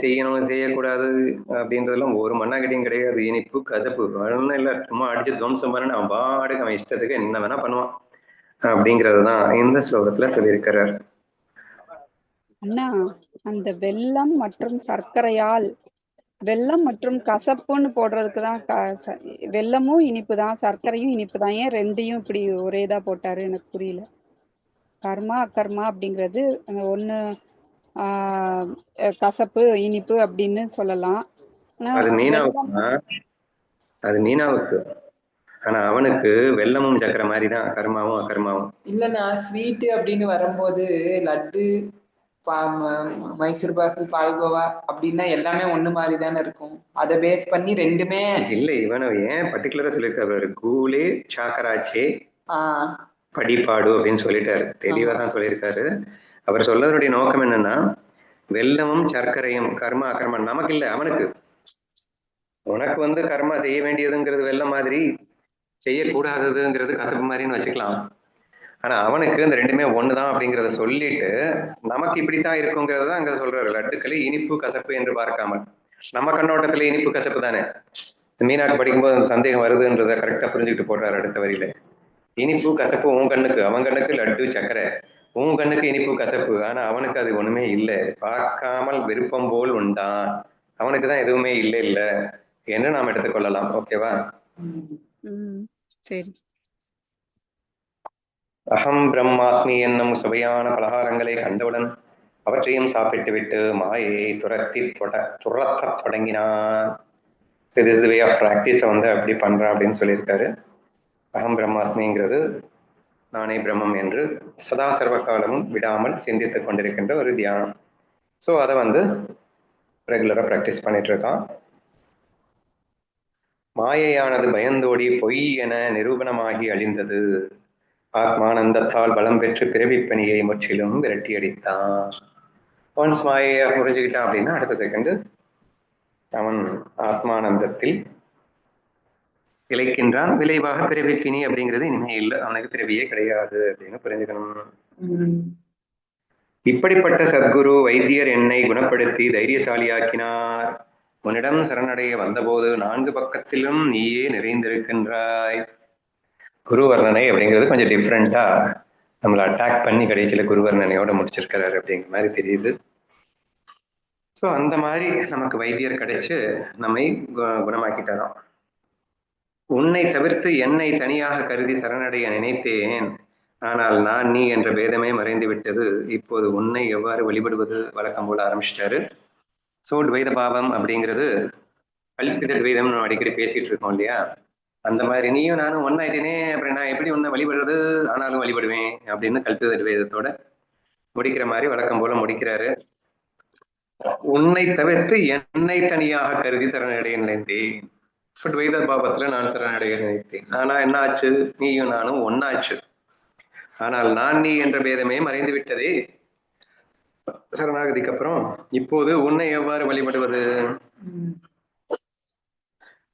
செய்யணும் செய்யக்கூடாது அப்படின்றதுலாம் ஒரு மண்ணாங்கட்டியும் கிடையாது. இனிப்பு கசப்பு ஒன்றும் இல்லை, சும்மா அடிச்சு துவம்சம் பண்ணு, அவன் பாடுக்கு அவன் இஷ்டத்துக்கு என்ன வேணா பண்ணுவான் அப்படிங்கிறது தான் இந்த ஸ்லோகத்துல சொல்லியிருக்கிறார். அண்ணா, அந்த வெல்லம் மற்றும் சர்க்கரையால், வெல்லம் மற்றும் கசப்புன்னு போடுறதுக்கு தான் வெல்லமும் இனிப்பு தான் சர்க்கரையும் இனிப்பு தான், ஏன் ரெண்டையும் இப்படி ஒரேதா போட்டாரு எனக்கு புரியல. கர்மா அக்கர்மா அப்படிங்கிறது ஒண்ணு கசப்பு இனிப்பு அப்படின்னு சொல்லலாம். அது மீனாவுக்கு. ஆனா அவனுக்கு வெல்லமும் சக்கரை மாதிரி தான் கர்மாவும் அகர்மாவும். இல்லைண்ணா, ஸ்வீட்டு அப்படின்னு வரும்போது லட்டு, மைசூர் பாக்கு, பால்கோவா அப்படின்னா எல்லாமே ஒண்ணு மாதிரி தானே இருக்கும். அதை பேஸ் பண்ணி ரெண்டுமே இல்ல. இவனை ஏன் பர்டிகுலரா சொல்லியிருக்காரு, கூலே சாக்கராச்சே படிப்பாடு அப்படின்னு சொல்லிட்டாரு. தெளிவா தான் சொல்லியிருக்காரு. அவர் சொல்றதுடைய நோக்கம் என்னன்னா, வெல்லமும் சர்க்கரையும் கர்மா அகர்மா நமக்கு இல்லை, அவனுக்கு. உனக்கு வந்து கர்மா செய்ய வேண்டியதுங்கிறது வெல்லம் மாதிரி, செய்யக்கூடாததுங்கிறது கசப்பு மாதிரின்னு வச்சுக்கலாம். ஆனா அவனுக்கு இந்த ரெண்டுமே ஒண்ணுதான் அப்படிங்கிறத சொல்லிட்டு நமக்கு இப்படித்தான் இருக்குங்கிறத அங்க சொல்றாரு. லட்டுக்களை இனிப்பு கசப்பு என்று பார்க்காமல், நம்ம கண்ணோட்டத்துல இனிப்பு கசப்பு தானே. மீனாக்கு படிக்கும்போது அந்த சந்தேகம் வருதுன்றத கரெக்டா புரிஞ்சுக்கிட்டு போடுறாரு அடுத்த வரியில. இனிப்பு கசப்பு உன் கண்ணுக்கு, அவன் கண்ணுக்கு லட்டு சக்கரை, உன் கண்ணுக்கு இனிப்பு கசப்பு, ஆனா அவனுக்கு அது ஒண்ணுமே இல்லை. பார்க்காமல் விருப்பம் போல் உண்டான், அவனுக்கு தான் எதுவுமே இல்லை இல்லை என்று நாம் எடுத்துக்கொள்ளலாம். ஓகேவா? சரி. அகம் பிரம்மாஸ்மி என்னும் சுவையான பலகாரங்களை கண்டவுடன் அவற்றையும் சாப்பிட்டு விட்டு மாயை துரத்த தொடங்கினான். திஸ் வே ஆஃப் பிராக்டிஸ் வந்து அப்படி பண்றான் அப்படின்னு சொல்லியிருக்காரு. அகம் பிரம்மாஸ்மிங்கிறது நானே பிரம்மம் என்று சதா சர்வ காலமும் விடாமல் சிந்தித்துக் கொண்டிருக்கின்ற ஒரு தியானம். ஸோ அதை வந்து ரெகுலராக ப்ராக்டிஸ் பண்ணிட்டு இருக்கான். மாயையானது பயந்தோடி பொய் என நிரூபணமாகி அழிந்தது. ஆத்மானந்தத்தால் பலம் பெற்று பிறவிப்பணியை முற்றிலும் விரட்டி அடித்தான். ஒன்ஸ் மாயையை புரிஞ்சுக்கிட்டான் அப்படின்னா அடுத்த செகண்ட் அவன் ஆத்மானந்தத்தில் இழைக்கின்றான். விளைவாக பிறவிப்பினி அப்படிங்கிறது இனிமே இல்லை, அவனுக்கு பிறவியே கிடையாது அப்படின்னு புரிஞ்சுக்கணும். இப்படிப்பட்ட சத்குரு வைத்தியர் என்னை குணப்படுத்தி தைரியசாலியாக்கினார். உன்னிடம் சரணடைய வந்தபோது 4 பக்கத்திலும் நீயே நிறைந்திருக்கின்றாய். குரு வர்ணனை அப்படிங்கிறது கொஞ்சம் டிஃப்ரெண்டா நம்மளை அட்டாக் பண்ணி கடைசியில குரு வர்ணனையோட முடிச்சிருக்கிறாரு அப்படிங்கிற மாதிரி தெரியுது. ஸோ அந்த மாதிரி நமக்கு வைத்தியர் கிடைச்சு நம்மை குணமாக்கிட்டாராம். உன்னை தவிர்த்து என்னை தனியாக கருதி சரணடைய நினைத்தேன், ஆனால் நான் நீ என்ற பேதமே மறைந்து விட்டது. இப்போது உன்னை எவ்வாறு வழிபடுவது வழக்கம் போல ஆரம்பிச்சிட்டாரு. ஸோ துவைத பாவம் அப்படிங்கிறது கல்பித துவைதம் நம்ம அடிக்கடி பேசிட்டு இருக்கோம் இல்லையா, அந்த மாதிரி நீயும் நானும் ஒன்னாயிட்டேனே, அப்புறம் நான் எப்படி உன்னை வழிபடுறது, ஆனாலும் வழிபடுவேன் அப்படின்னு கல்பித துவைதத்தோட முடிக்கிற மாதிரி வழக்கம் போல முடிக்கிறாரு. உன்னை தவிர்த்து என்னை தனியாக கருதி சரணடைய நினைத்தேன். துவைத பாவத்துல நான் சரணடைய நினைத்தேன். ஆனா என்ன ஆச்சு, நீயும் நானும் ஒன்னாச்சு. ஆனால் நான் நீ என்ற பேதமே மறைந்து விட்டதே சரணாகதிக்கு அப்புறம். இப்போது உன்னை எவ்வாறு வழிபடுவது?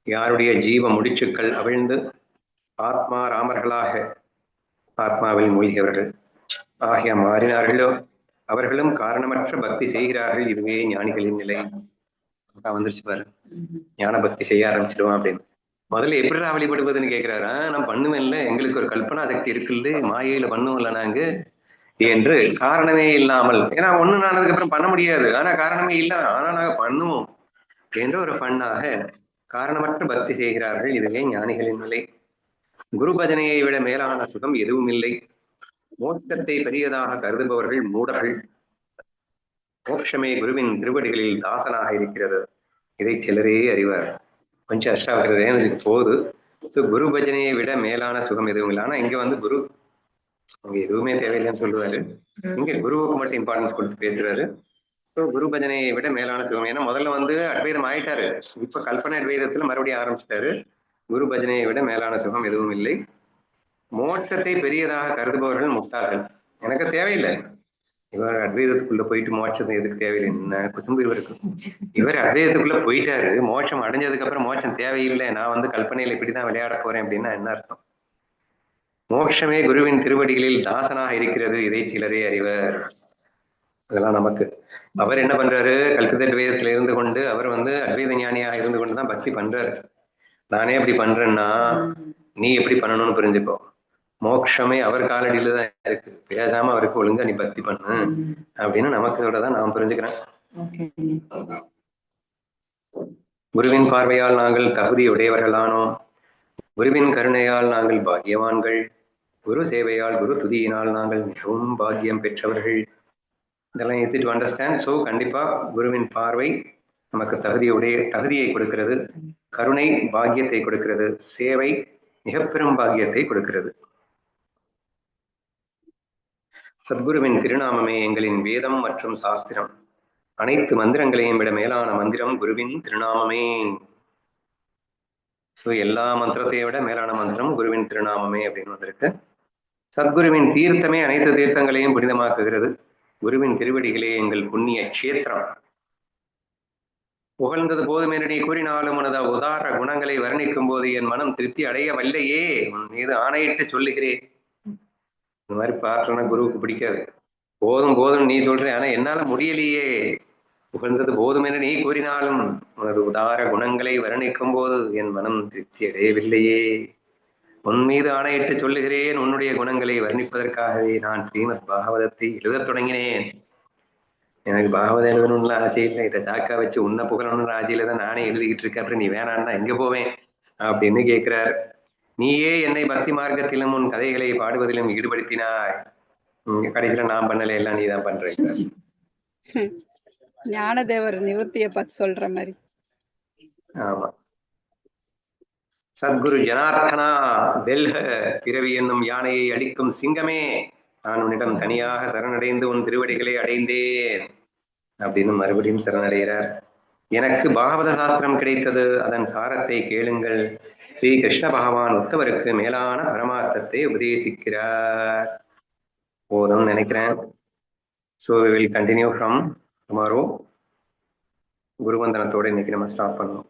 யாருடைய ஜீவ முடிச்சுக்கள் அவிழ்ந்து ஆத்மா ராமர்களாக ஆத்மாவில் மூழ்கியவர்கள் ஆகிய மாறினார்களோ அவர்களும் காரணமற்ற பக்தி செய்கிறார்கள். இதுவே ஞானிகளின் நிலை. வந்துருச்சு பாரு, ஞான பக்தி செய்ய ஆரம்பிச்சிடுவான் அப்படின்னு. முதல்ல எப்படிடா வழிபடுவதுன்னு கேட்கிறாரா. நான் பண்ணுவேன்ல, எங்களுக்கு ஒரு கல்பனா சக்தி இருக்குல்ல, மாயையில பண்ணுவோம்ல நாங்க என்று காரணமே இல்லாமல், ஏன்னா ஒண்ணு நானதுக்கு அப்புறம் பண்ண முடியாது, ஆனா காரணமே இல்லை, ஆனா நாங்க பண்ணுவோம் என்ற ஒரு பண்ணாக காரணமற்ற பக்தி செய்கிறார்கள். இதுவே ஞானிகளின் நிலை. குரு பஜனையை விட மேலான சுகம் எதுவும் இல்லை. மோட்சத்தை பெரியதாக கருதுபவர்கள் மூடர்கள். மோட்சமே குருவின் திருவடிகளில் தாசனாக இருக்கிறது. இதை சிலரே அறிவார். கொஞ்சம் அஷ்டாவது போது. ஸோ குரு பஜனையை விட மேலான சுகம் எதுவும் இல்லை. ஆனா இங்க வந்து குரு அங்க எதுவுமே தேவையில்லைன்னு சொல்லுவாரு. இங்க குருவுக்கு மட்டும் இம்பார்ட்டன்ஸ் கொடுத்து பேசுறாரு. ஸோ குரு பஜனையை விட மேலான சுகம். ஏன்னா முதல்ல வந்து அத்வைதம் ஆயிட்டாரு, இப்ப கல்பனை அத்வைதத்துல மறுபடியும் ஆரம்பிச்சிட்டாரு. குரு பஜனையை விட மேலான சுகம் எதுவும் இல்லை. மோட்சத்தை பெரியதாக கருதுபவர்கள் முட்டாள்கள். எனக்கு தேவையில்லை, இவர் அத்வைதத்துக்குள்ள போயிட்டு மோட்சத்தை எதுக்கு தேவையில்லை, என்ன குசும்பு இவருக்கு. இவர் அத்வைதத்துக்குள்ள போயிட்டாரு, மோட்சம் அடைஞ்சதுக்கு அப்புறம் மோட்சம் தேவையில்லை, நான் வந்து கல்பனையில இப்படிதான் விளையாட போறேன் அப்படின்னா என்ன அர்த்தம்? மோட்சமே குருவின் திருவடிகளில் தாசனாக இருக்கிறது. இதை சிலரே அறிவர். இதெல்லாம் நமக்கு. அவர் என்ன பண்றாரு, கல்பித அத்வைதத்துல இருந்து கொண்டு அவர் வந்து அத்வைத ஞானியாக இருந்து கொண்டுதான் பக்தி பண்றாரு. நானே எப்படி பண்றேன்னா நீ எப்படி பண்ணணும்னு புரிஞ்சுக்கோ. மோட்சமே அவர் காலடியில தான் இருக்கு, பேசாம அவருக்கு ஒழுங்கா நீ பக்தி பண்ணு அப்படின்னு நமக்கு சொல்றதான் நான் புரிஞ்சுக்கிறேன். குருவின் பார்வையால் நாங்கள் தகுதி உடையவர்களானோம். குருவின் கருணையால் நாங்கள் பாக்கியவான்கள். குரு சேவையால் குரு துதியினால் நாங்கள் மிகவும் பாக்கியம் பெற்றவர்கள். இதெல்லாம் ஈஸி டு அண்டர்ஸ்டாண்ட். ஸோ கண்டிப்பா குருவின் பார்வை நமக்கு தகுதியை கொடுக்கிறது, கருணை பாக்கியத்தை கொடுக்கிறது, சேவை மிக பெரும் பாக்கியத்தை கொடுக்கிறது. சத்குருவின் திருநாமமே எங்களின் வேதம் மற்றும் சாஸ்திரம். அனைத்து மந்திரங்களையும் விட மேலான மந்திரம் குருவின் திருநாமமே. ஸோ எல்லா மந்திரத்தை விட மேலான மந்திரம் குருவின் திருநாமமே அப்படின்னு வந்திருக்கு. சத்குருவின் தீர்த்தமே அனைத்து தீர்த்தங்களையும் புனிதமாக்குகிறது. குருவின் திருவடிகளே எங்கள் புண்ணிய கஷேத்திரம். புகழ்ந்தது போதும் என்று நீ கூறினாலும் உனது உதார குணங்களை வர்ணிக்கும் போது என் மனம் திருப்தி அடையவில்லையே, உன் மீது ஆணையிட்டு சொல்லுகிறேன். இந்த மாதிரி பாட்டுனா குருவுக்கு பிடிக்காது. போதும் போதும் நீ சொல்ற, ஆனா என்னால முடியலையே. புகழ்ந்தது போதும் என்று நீ கூறினாலும் உனது உதார குணங்களை வர்ணிக்கும் போது என் மனம் திருப்தி அடையவில்லையே. உன் மீது ஆணையிட்டு சொல்லுகிறேன், உன்னுடைய குணங்களை வர்ணிப்பதற்காகவே நான் ஸ்ரீமத் பாகவதத்தை எழுதத் தொடங்கினேன். எனக்கு பாகவதம் எழுதணும்னு ஆசை இல்லை, இதை தாக்கா வச்சு உன்னை புகழணும்னு ஆசையில தான் நானே எழுதிக்கிட்டு இருக்கேன். அப்புறம் நீ வேணான்னா எங்க போவேன் அப்படின்னு கேட்கிறார். நீயே என்னை பக்தி மார்க்கத்திலும் உன் கதைகளை பாடுவதிலும் ஈடுபடுத்தினாய். கடைசியில நான் பண்ணல, எல்லாம் நீதான் பண்ற. ஞானதேவர் நிவர்த்திய பார்த்து சொல்ற மாதிரி. ஆமா. சத்குரு ஜனார்த்தனா, வெல்க பிறவி என்னும் யானையை அடிக்கும் சிங்கமே, நான் உன்னிடம் தனியாக சரணடைந்து உன் திருவடிகளை அடைந்தேன் அப்படின்னு மறுபடியும் சரணடைகிறார். எனக்கு பாகவத சாஸ்திரம் கிடைத்தது, அதன் சாரத்தை கேளுங்கள். ஸ்ரீ கிருஷ்ண பகவான் உத்தவருக்கு மேலான பரமார்த்தத்தை உபதேசிக்கிறார். போதும் நினைக்கிறேன். So we will continue from tomorrow. குருவந்தனத்தோட இன்னைக்கு நம்ம ஸ்டார்ட் பண்ணோம்.